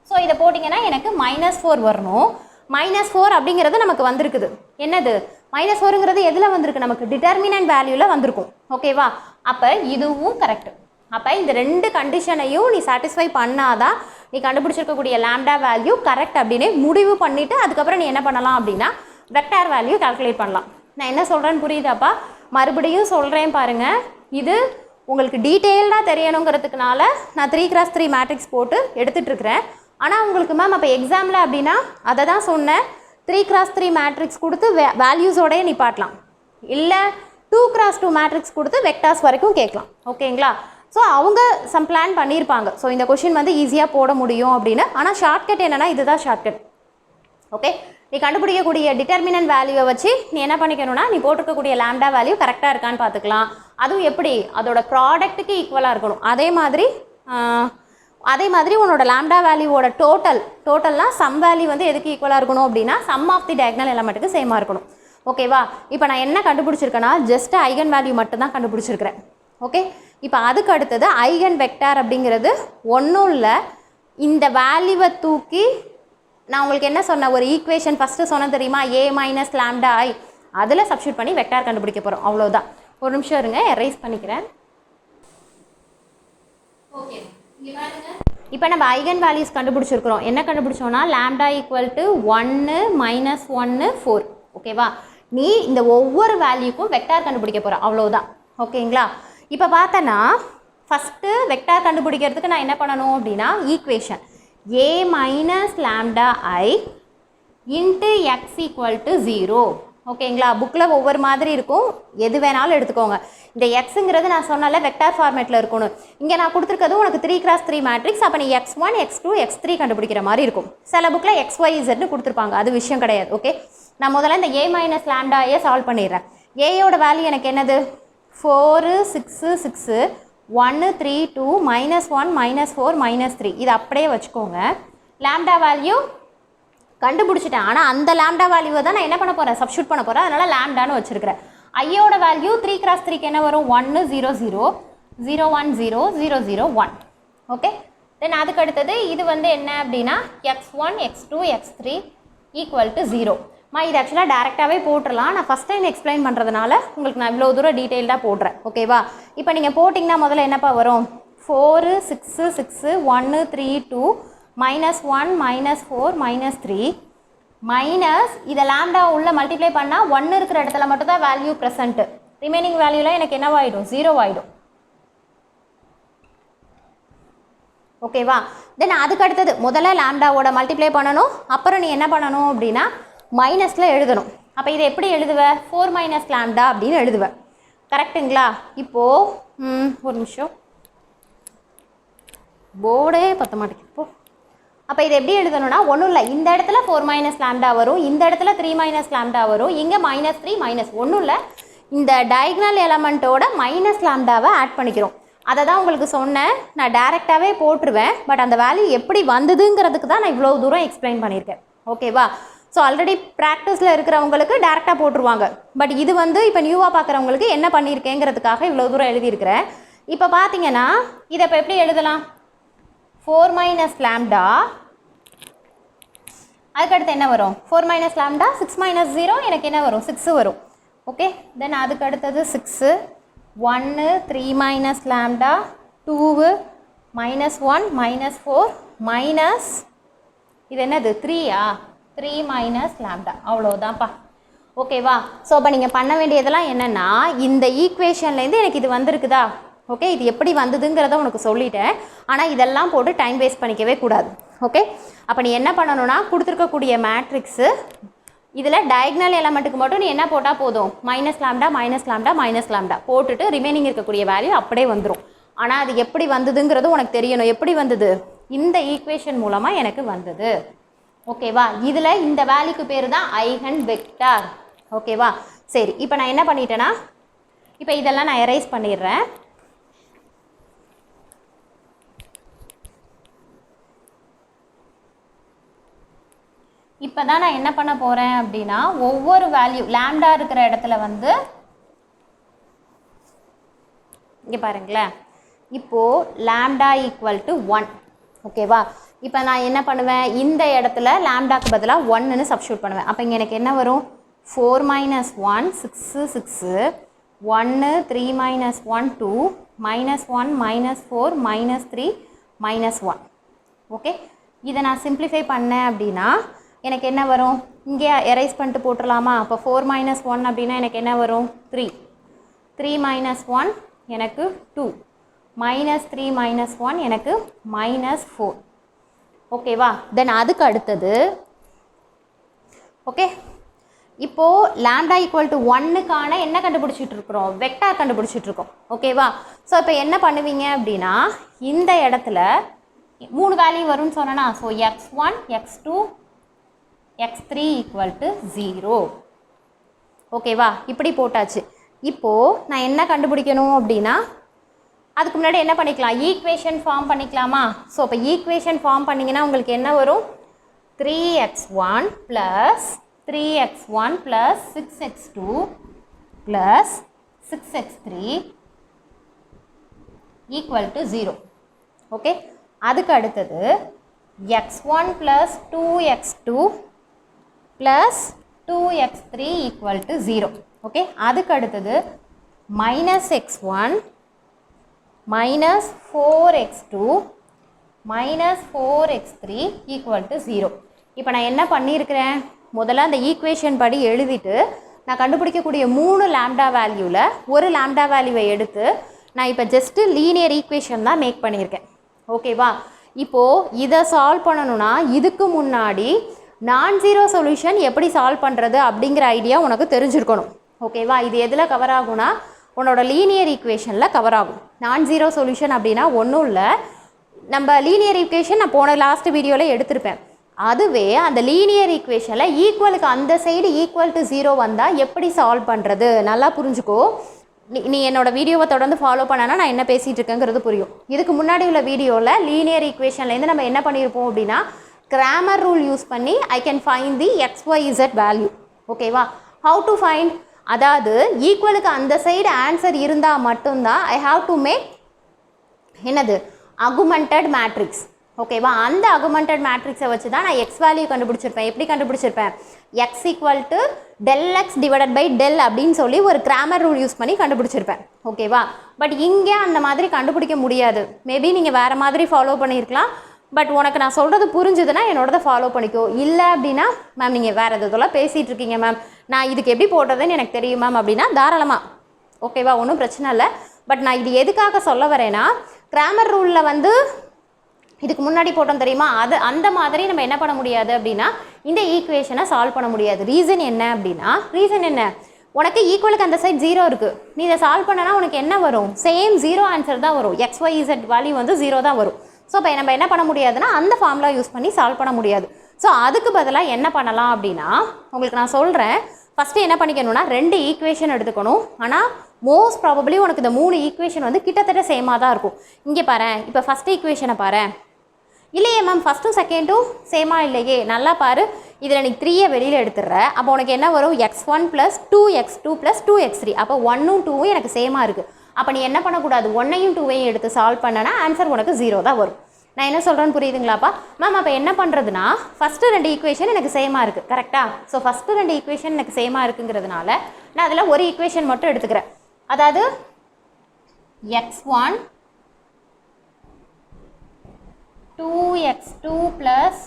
ஸோ இதை போட்டிங்கன்னா எனக்கு -4 வரணும். -4 அப்படிங்கிறது நமக்கு வந்திருக்குது. என்னது? -4ங்கிறது எதில் வந்திருக்கு? நமக்கு டிட்டர்மினன்ட் வேல்யூவில் வந்திருக்கும். ஓகேவா? அப்போ இதுவும் கரெக்டு. அப்போ இந்த 2 கண்டிஷனையும் நீ சாட்டிஸ்ஃபை பண்ணாதான் நீ கண்டுபிடிச்சிருக்கக்கூடிய லாம்டா வேல்யூ கரெக்ட் அப்படின்னு முடிவு பண்ணிவிட்டு அதுக்கப்புறம் நீ என்ன பண்ணலாம் அப்படின்னா வெக்டார் வேல்யூ கால்குலேட் பண்ணலாம். நான் என்ன சொல்கிறேன்னு புரியுதாப்பா? மறுபடியும் சொல்கிறேன் பாருங்கள். இது உங்களுக்கு டீட்டெயில்டாக தெரியணுங்கிறதுக்குனால நான் 3x3 மேட்ரிக்ஸ் போட்டு எடுத்துகிட்ருக்கிறேன். ஆனால் உங்களுக்கு மேம் அப்போ எக்ஸாமில் அப்படின்னா அதை தான் சொன்னேன், 3x3 மேட்ரிக்ஸ் கொடுத்து வேல்யூஸோடய நிப்பாட்டலாம், இல்லை 2x2 மேட்ரிக்ஸ் கொடுத்து வெக்டார்ஸ் வரைக்கும் கேட்கலாம். ஓகேங்களா? ஸோ அவங்க சம் பிளான் பண்ணியிருப்பாங்க. ஸோ இந்த கொஷின் வந்து ஈஸியாக போட முடியும் அப்படின்னு. ஆனால் ஷார்ட்கட் என்னென்னா இதுதான் ஷார்ட்கட். ஓகே, நீ கண்டுபிடிக்கக்கூடிய டிட்டர்மினன்ட் வேல்யூவை வச்சு நீ என்ன பண்ணிக்கணும்னா நீ போட்டிருக்கக்கூடிய லாம்டா வேல்யூ கரெக்டாக இருக்கான்னு பார்த்துக்கலாம். அதுவும் எப்படி? அதோட ப்ராடக்ட்டுக்கு ஈக்குவலாக இருக்கணும். அதே மாதிரி உன்னோட லாம்டா வேல்யூவோட டோட்டல்னால் சம் வேல்யூ வந்து எதுக்கு ஈக்குவலாக இருக்கணும் அப்படின்னா சம் ஆஃப் தி டயக்னல் எலமெண்ட்டுக்கு சேமாக இருக்கணும். ஓகேவா? இப்போ நான் என்ன கண்டுபிடிச்சிருக்கேன்னா ஜஸ்ட் ஐகன் வேல்யூ மட்டும் தான் கண்டுபிடிச்சிருக்கிறேன். ஓகே, இப்போ அதுக்கு அடுத்தது ஐகன் வெக்டார் அப்படிங்கிறது ஒன்றும் இல்லை, இந்த வேல்யூவை தூக்கி நான் உங்களுக்கு என்ன சொன்னேன், ஒரு ஈக்குவேஷன் ஃபஸ்ட்டு சொன்னேன் தெரியுமா, a மைனஸ் லாம்டா ஐ, அதில் சப்ஸ்டியூட் பண்ணி வெக்டார் கண்டுபிடிக்க போகிறோம். அவ்வளோதான். ஒரு நிமிஷம் இருங்க, எரேஸ் பண்ணிக்கிறேன். ஓகே, இப்போ நம்ம ஐகன் வேல்யூஸ் கண்டுபிடிச்சிருக்கிறோம். என்ன கண்டுபிடிச்சோன்னா லாம்டா ஈக்குவல் டு 1 மைனஸ் 1 4. ஓகேவா? நீ இந்த ஒவ்வொரு வேல்யூக்கும் வெக்டார் கண்டுபிடிக்க போகிற, அவ்வளோதான். ஓகேங்களா? இப்போ பார்த்தனா ஃபஸ்ட்டு வெக்டார் கண்டுபிடிக்கிறதுக்கு நான் என்ன பண்ணணும் அப்படின்னா equation a minus lambda I into X equal to 0. ஓகேங்களா? புக்கில் ஒவ்வொரு மாதிரி இருக்கும், எது வேணாலும் எடுத்துக்கோங்க. இந்த எக்ஸுங்கிறது நான் சொன்னால வெக்டார் ஃபார்மேட்டில் இருக்கணும். இங்கே நான் கொடுத்துருக்கிறது உனக்கு 3x3 மேட்ரிக்ஸ். அப்போ நீ x1 x2 x3 கண்டுபிடிக்கிற மாதிரி இருக்கும். சில புக்கில் xyzன்னு கொடுத்துருப்பாங்க, அது விஷயம் கிடையாது. ஓகே, நான் முதல்ல இந்த a மைனஸ் லாம்டாயை சால்வ் பண்ணிடுறேன். ஏயோட வேல்யூ எனக்கு என்னது 4 6 6 1 3 2 -1 -4 -3. இது அப்படியே வச்சுக்கோங்க. லாம்டா வேல்யூ கண்டுபிடிச்சிட்டேன், ஆனால் அந்த லாம்டா வேல்யூவை தான் நான் என்ன பண்ண போகிறேன், சப்ஸ்டியூட் பண்ண போகிறேன். அதனால் லாம்டான்னு வச்சுருக்கிறேன். ஐயோட வேல்யூ 3x3க்கு என்ன வரும், 1 0 0 0 1 0 0 0 1. ஓகே, தென் அதுக்கு அடுத்தது இது வந்து என்ன அப்படின்னா x1 x2 x3 equal to 0. இது ஆக்சுவலாக டேரெக்டாகவே போட்டுடலாம். நான் ஃபஸ்ட் டைம் எக்ஸ்பிளைன் பண்ணுறதுனால உங்களுக்கு நான் இவ்வளோ தூரம் டீட்டெயில்டாக போடுறேன். ஓகேவா? இப்போ நீங்கள் போட்டிங்கன்னா முதல்ல என்னப்பா வரும், 4 6 6 1 3 2 -1 -4 -3 மைனஸ் இதை லாம்டா உள்ள மல்டிப்ளை பண்ணால் 1 இருக்கிற இடத்துல மட்டும் தான் வேல்யூ ப்ரெசென்ட்டு, ரிமைனிங் வேல்யூலாம் எனக்கு என்னவாயிடும், 0 ஆகிடும். ஓகேவா? தென் அதுக்கு அடுத்தது முதல்ல லாம்டாவோட மல்டிப்ளை பண்ணணும், அப்புறம் நீ என்ன பண்ணணும் அப்படின்னா மைனஸில் எழுதணும். அப்போ இதை எப்படி எழுதுவ, 4 மைனஸ் லாம்டா அப்படின்னு எழுதுவேன். கரெக்டுங்களா? இப்போது ஒரு நிமிஷம், போர்டே பற்ற மாட்டேங்குது இப்போ. அப்போ இதை எப்படி எழுதணும்னா ஒன்றும் இல்லை, இந்த இடத்துல 4 மைனஸ் லாம்டா வரும், இந்த இடத்துல 3 மைனஸ் லாம்டா வரும், இங்கே -3 மைனஸ் ஒன்றும் இல்லை, இந்த டயக்னல் எலமெண்ட்டோட மைனஸ் லாம்டாவை ஆட் பண்ணிக்கிறோம். அதை தான் உங்களுக்கு சொன்னேன், நான் டேரெக்டாகவே போட்டுருவேன். பட் அந்த வேல்யூ எப்படி வந்ததுங்கிறதுக்கு தான் நான் இவ்வளோ தூரம் எக்ஸ்பிளைன் பண்ணியிருக்கேன். ஓகேவா? ஸோ ஆல்ரெடி ப்ராக்டிஸில் இருக்கிறவங்களுக்கு டேரெக்டாக போட்டுருவாங்க. பட் இது வந்து இப்போ நியூவாக பார்க்குறவங்களுக்கு என்ன பண்ணியிருக்கேங்கிறதுக்காக இவ்வளோ தூரம் எழுதியிருக்கிறேன். இப்போ பார்த்தீங்கன்னா இதை இப்போ எப்படி எழுதலாம், 4 மைனஸ் லாம்டா, அதுக்கடுத்து என்ன வரும், 4 மைனஸ் லாம்டா 6 மைனஸ் 0 எனக்கு என்ன வரும், 6 வரும். ஓகே, தென் அதுக்கு அடுத்தது 6 1 3 மைனஸ் லாம்டா 2 -1 -4 மைனஸ் இது என்னது 3யா 3 மைனஸ் லாம்டா, அவ்வளோதான்ப்பா. ஓகேவா? ஸோ அப்போ நீங்கள் பண்ண வேண்டியதெல்லாம் என்னென்னா இந்த ஈக்குவேஷன்லேருந்து எனக்கு இது வந்திருக்குதா, ஓகே, இது எப்படி வந்ததுங்கிறத உனக்கு சொல்லிட்டேன். ஆனால் இதெல்லாம் போட்டு டைம் வேஸ்ட் பண்ணிக்கவே கூடாது. ஓகே, அப்போ நீ என்ன பண்ணணும்னா கொடுத்துருக்கக்கூடிய மேட்ரிக்ஸு இதில் டயக்னல் எலமெண்ட்டுக்கு மட்டும் நீ என்ன போட்டால் போதும், minus lambda minus lambda minus lambda போட்டுட்டு ரிமைனிங் இருக்கக்கூடிய வேல்யூ அப்படியே வந்துடும். ஆனால் அது எப்படி வந்ததுங்கிறது உனக்கு தெரியணும். எப்படி வந்தது, இந்த ஈக்குவேஷன் மூலமாக எனக்கு வந்தது. ஓகேவா? இதில் இந்த வேல்யூக்கு பேர் தான் ஐகன் வெக்டார். ஓகேவா? சரி, இப்போ நான் என்ன பண்ணிட்டேன்னா இப்போ இதெல்லாம் நான் எரேஸ் பண்ணிடுறேன். இப்போ தான் நான் என்ன பண்ண போகிறேன் அப்படின்னா ஒவ்வொரு வேல்யூ லாம்டா இருக்கிற இடத்துல வந்து இங்கே பாருங்களேன், இப்போது லாம்டா ஈக்குவல் டு 1. ஓகேவா? இப்போ நான் என்ன பண்ணுவேன், இந்த இடத்துல லாம்டாக்கு பதிலாக 1ன்னு சப்ஸ்டியூட் பண்ணுவேன். அப்போ இங்கே எனக்கு என்ன வரும், 4 மைனஸ் 1 6 6 1 3 மைனஸ் 1 2 -1 -4 -3 -1. ஓகே, இதை நான் சிம்பிளிஃபை பண்ணேன் அப்படின்னா எனக்கு என்ன வரும், இங்கே எரேஸ் பண்ணிட்டு போட்டுடலாமா. அப்போ 4 மைனஸ் 1 அப்படின்னா எனக்கு என்ன வரும், 3 3 மைனஸ் 1 எனக்கு 2 -3 மைனஸ் 1 எனக்கு -4. ஓகேவா? தென் அதுக்கு அடுத்தது ஓகே, இப்போது லாம்டா ஈக்குவல் டு 1க்கான என்ன கண்டுபிடிச்சிட்டு இருக்கிறோம், வெக்டார் கண்டுபிடிச்சிட்டு இருக்கோம். ஓகேவா? ஸோ இப்போ என்ன பண்ணுவீங்க அப்படின்னா இந்த இடத்துல 3 வேல்யூ வரும்னு சொன்னேன்னா, so x1 x2 x3 equal to 0. ஓகேவா? இப்படி போட்டாச்சு. இப்போது நான் என்ன கண்டுபிடிக்கணும் அப்படின்னா அதுக்கு முன்னாடி என்ன பண்ணிக்கலாம், ஈக்குவேஷன் ஃபார்ம் பண்ணிக்கலாமா. ஸோ இப்போ ஈக்குவேஷன் ஃபார்ம் பண்ணிங்கன்னா உங்களுக்கு என்ன வரும், 3x1 + 3x1 plus 6x2 plus 6x3 equal to 0. Okay, அதுக்கு அடுத்தது x1 plus 2x2 plus 2x3 equal to 0. Okay, அதுக்கு அடுத்தது minus x1 minus 4x2 minus 4x3 equal to 0. இப்போ நான் என்ன பண்ணியிருக்கிறேன், முதல்ல அந்த ஈக்குவேஷன் படி எழுதிட்டு நான் கண்டுபிடிக்கக்கூடிய 3 லாம்டா வேல்யூவில் ஒரு லாம்டா வேல்யூவை எடுத்து நான் இப்போ ஜஸ்ட்டு லீனியர் ஈக்குவேஷன் தான் மேக் பண்ணியிருக்கேன். ஓகேவா, இப்போது இதை சால்வ் பண்ணணும்னா இதுக்கு முன்னாடி நான் ஜீரோ சொல்யூஷன் எப்படி சால்வ் பண்ணுறது அப்படிங்கிற ஐடியா உனக்கு தெரிஞ்சிருக்கணும். ஓகேவா, இது எதில் கவர் ஆகும்னா உன்னோட லீனியர் ஈக்குவேஷனில் கவர் ஆகும். நான் ஜீரோ சொல்யூஷன் அப்படின்னா ஒன்றும் இல்லை, நம்ம லீனியர் ஈக்குவேஷன் நான் போன லாஸ்ட் வீடியோவில் எடுத்திருப்பேன். அதுவே அந்த லீனியர் ஈக்குவேஷனில் ஈக்குவலுக்கு அந்த சைடு ஈக்குவல் டு 0 வந்தால் எப்படி சால்வ் பண்ணுறது நல்லா புரிஞ்சுக்கோ. நீ என்னோடய வீடியோவை தொடர்ந்து ஃபாலோ பண்ணனா நான் என்ன பேசிகிட்டு இருக்கேங்கிறது புரியும். இதுக்கு முன்னாடி உள்ள வீடியோவில் லீனியர் ஈக்குவேஷன்லேருந்து நம்ம என்ன பண்ணியிருப்போம் அப்படின்னா கிராமர் ரூல் யூஸ் பண்ணி I can find the XYZ value. ஓகேவா, ஹவு டு ஃபைண்ட், அதாவது ஈக்குவலுக்கு அந்த சைடு ஆன்சர் இருந்தால் மட்டும்தான் ஐ ஹாவ் டு மேக் என்னது அகுமெண்டட் மேட்ரிக்ஸ். ஓகேவா, அந்த அகுமெண்டட் மேட்ரிக்ஸை வச்சு தான் நான் எக்ஸ் வேல்யூ கண்டுபிடிச்சிருப்பேன். எப்படி கண்டுபிடிச்சிருப்பேன், x equal to del x divided by del அப்படின்னு சொல்லி ஒரு கிராமர் ரூல் யூஸ் பண்ணி கண்டுபிடிச்சிருப்பேன். ஓகேவா, பட் இங்கே அந்த மாதிரி கண்டுபிடிக்க முடியாது. மேபி நீங்கள் வேறு மாதிரி ஃபாலோ பண்ணியிருக்கலாம். பட் உனக்கு நான் சொல்கிறது புரிஞ்சுதுன்னா என்னோடதை ஃபாலோ பண்ணிக்கோ. இல்லை அப்படின்னா மேம் நீங்கள் வேறு எதெல்லாம் பேசிகிட்டு இருக்கீங்க மேம், நான் இதுக்கு எப்படி போடுறதுன்னு எனக்கு தெரியும் மேம் அப்படின்னா தாராளமாக. ஓகேவா, ஒன்றும் பிரச்சனை இல்லை. பட் நான் இது எதுக்காக சொல்ல வரேன்னா கிராமர் ரூலில் வந்து இதுக்கு முன்னாடி போட்டோம் தெரியுமா, அது அந்த மாதிரி நம்ம என்ன பண்ண முடியாது அப்படின்னா இந்த ஈக்குவேஷனை சால்வ் பண்ண முடியாது. ரீசன் என்ன அப்படின்னா, ரீசன் என்ன, உனக்கு ஈக்குவலுக்கு அந்த சைட் 0 இருக்குது. நீ இதை சால்வ் பண்ணனா உனக்கு என்ன வரும், சேம் 0 ஆன்சர் தான் வரும். XYZ வேல்யூ வந்து 0 தான் வரும். ஸோ இப்போ நம்ம என்ன பண்ண முடியாதுன்னா அந்த ஃபார்முலா யூஸ் பண்ணி சால்வ் பண்ண முடியாது. ஸோ அதுக்கு பதிலாக என்ன பண்ணலாம் அப்படின்னா உங்களுக்கு நான் சொல்கிறேன். ஃபஸ்ட்டு என்ன பண்ணிக்கணும்னா 2 ஈக்குவேஷன் எடுத்துக்கணும். ஆனால் மோஸ்ட் ப்ராபப்ளி உனக்கு இந்த 3 ஈக்குவேஷன் வந்து கிட்டத்தட்ட சேமாக தான் இருக்கும். இங்கே பாரு, இப்போ ஃபஸ்ட் ஈக்குவேஷனை பாரு. இல்லையே மேம் ஃபஸ்ட்டும் செகண்டும் சேமாக இல்லையே, நல்லா பாரு. இதில் நீ 3யை வெளியில் எடுத்துடுற. அப்போ உனக்கு என்ன வரும், x1 + 2x2 + 2x3. அப்போ 1ம் 2ம் எனக்கு சேமாக இருக்குது. அப்போ நீ என்ன பண்ணக்கூடாது, 1ஐயும் 2ஐயும் எடுத்து சால்வ் பண்ணனா ஆன்சர் உனக்கு 0 தான் வரும். நான் என்ன சொல்கிறேன்னு புரியுதுங்களாப்பா மேம்? அப்போ என்ன பண்ணுறதுனா ஃபஸ்ட்டு 2 ஈக்குவேஷன் எனக்கு சேமாக இருக்குது, கரெக்டாக? ஸோ ஃபஸ்ட்டு 2 ஈக்குவேஷன் எனக்கு சேமாக இருக்குங்கிறதுனால நான் அதில் ஒரு ஈக்குவேஷன் மட்டும் எடுத்துக்கிறேன். அதாவது x1 2x2 +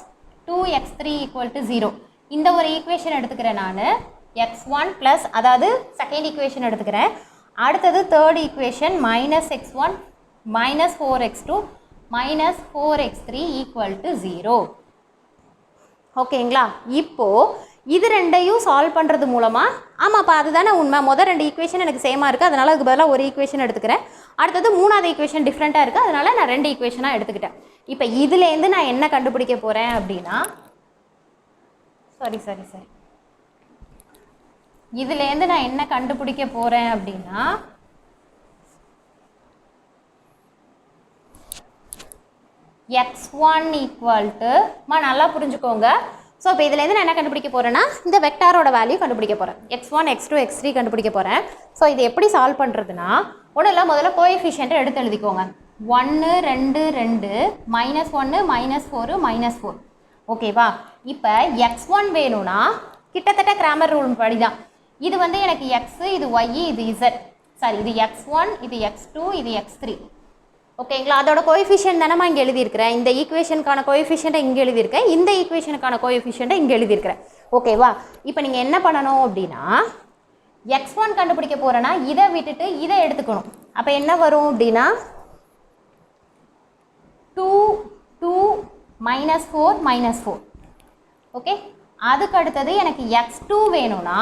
2x3 = 0. இந்த ஒரு ஈக்குவேஷன் எடுத்துக்கிறேன் நான். x1 + அதாவது செகண்ட் ஈக்குவேஷன் எடுத்துக்கிறேன். அடுத்தது third equation -x1 - 4x2 - 4x3 = 0. ஓகேங்களா? இப்போது இது ரெண்டையும் சால்வ் பண்ணுறது மூலமாக, ஆமாப்பா அதுதானே உண்மை, மொதல் 2 ஈக்குவேஷன் எனக்கு சேமாக இருக்குது, அதனால் அதுக்கு பதிலாக ஒரு ஈக்குவேஷன் எடுத்துக்கிறேன். அடுத்தது 3வது ஈக்குவேஷன் டிஃப்ரெண்ட்டாக இருக்குது, அதனால் நான் 2 ஈக்குவேஷனாக எடுத்துக்கிட்டேன். இப்போ இதுலேருந்து நான் என்ன கண்டுபிடிக்க போகிறேன் அப்படின்னா, சரி இதுலேருந்து நான் என்ன கண்டுபிடிக்க போகிறேன் அப்படின்னா x1 = நல்லா புரிஞ்சுக்கோங்க. ஸோ இப்போ இதுலேருந்து நான் என்ன கண்டுபிடிக்க போகிறேன்னா இந்த வெக்டாரோட வேல்யூ கண்டுபிடிக்க போகிறேன். x1 x2 x3 கண்டுபிடிக்க போகிறேன். ஸோ இது எப்படி சால்வ் பண்ணுறதுனா ஒன்றும் இல்லை, முதல்ல கோஎஃபிஷியன்ட்டை எடுத்து எழுதிக்கோங்க. 1 2 2 -1 -4 -4. ஓகேவா? இப்போ x1 வேணும்னா கிட்டத்தட்ட கிராமர் ரூல் படி தான். இது வந்து எனக்கு x, இது y, இது z. சாரி, இது x1, இது x2, இது x3. ஓகேங்களா? அதோட கோஎஃபிஷியன்ட் தானே இங்கே எழுதியிருக்கிறேன். இந்த ஈக்குவேஷனுக்கான கோஎஃபிஷியன்ட்டை இங்கே எழுதியிருக்கேன், இந்த ஈக்குவேஷனுக்கான கோஎஃபிஷியன்ட்டை இங்கே எழுதியிருக்கிறேன். ஓகேவா? இப்போ நீங்கள் என்ன பண்ணணும் அப்படின்னா x1 கண்டுபிடிக்க போகிறேன்னா இதை விட்டுட்டு இதை எடுத்துக்கணும். அப்போ என்ன வரும் அப்படின்னா 2 2 -4 -4. ஓகே, அதுக்கு அடுத்தது எனக்கு x2 வேணும்னா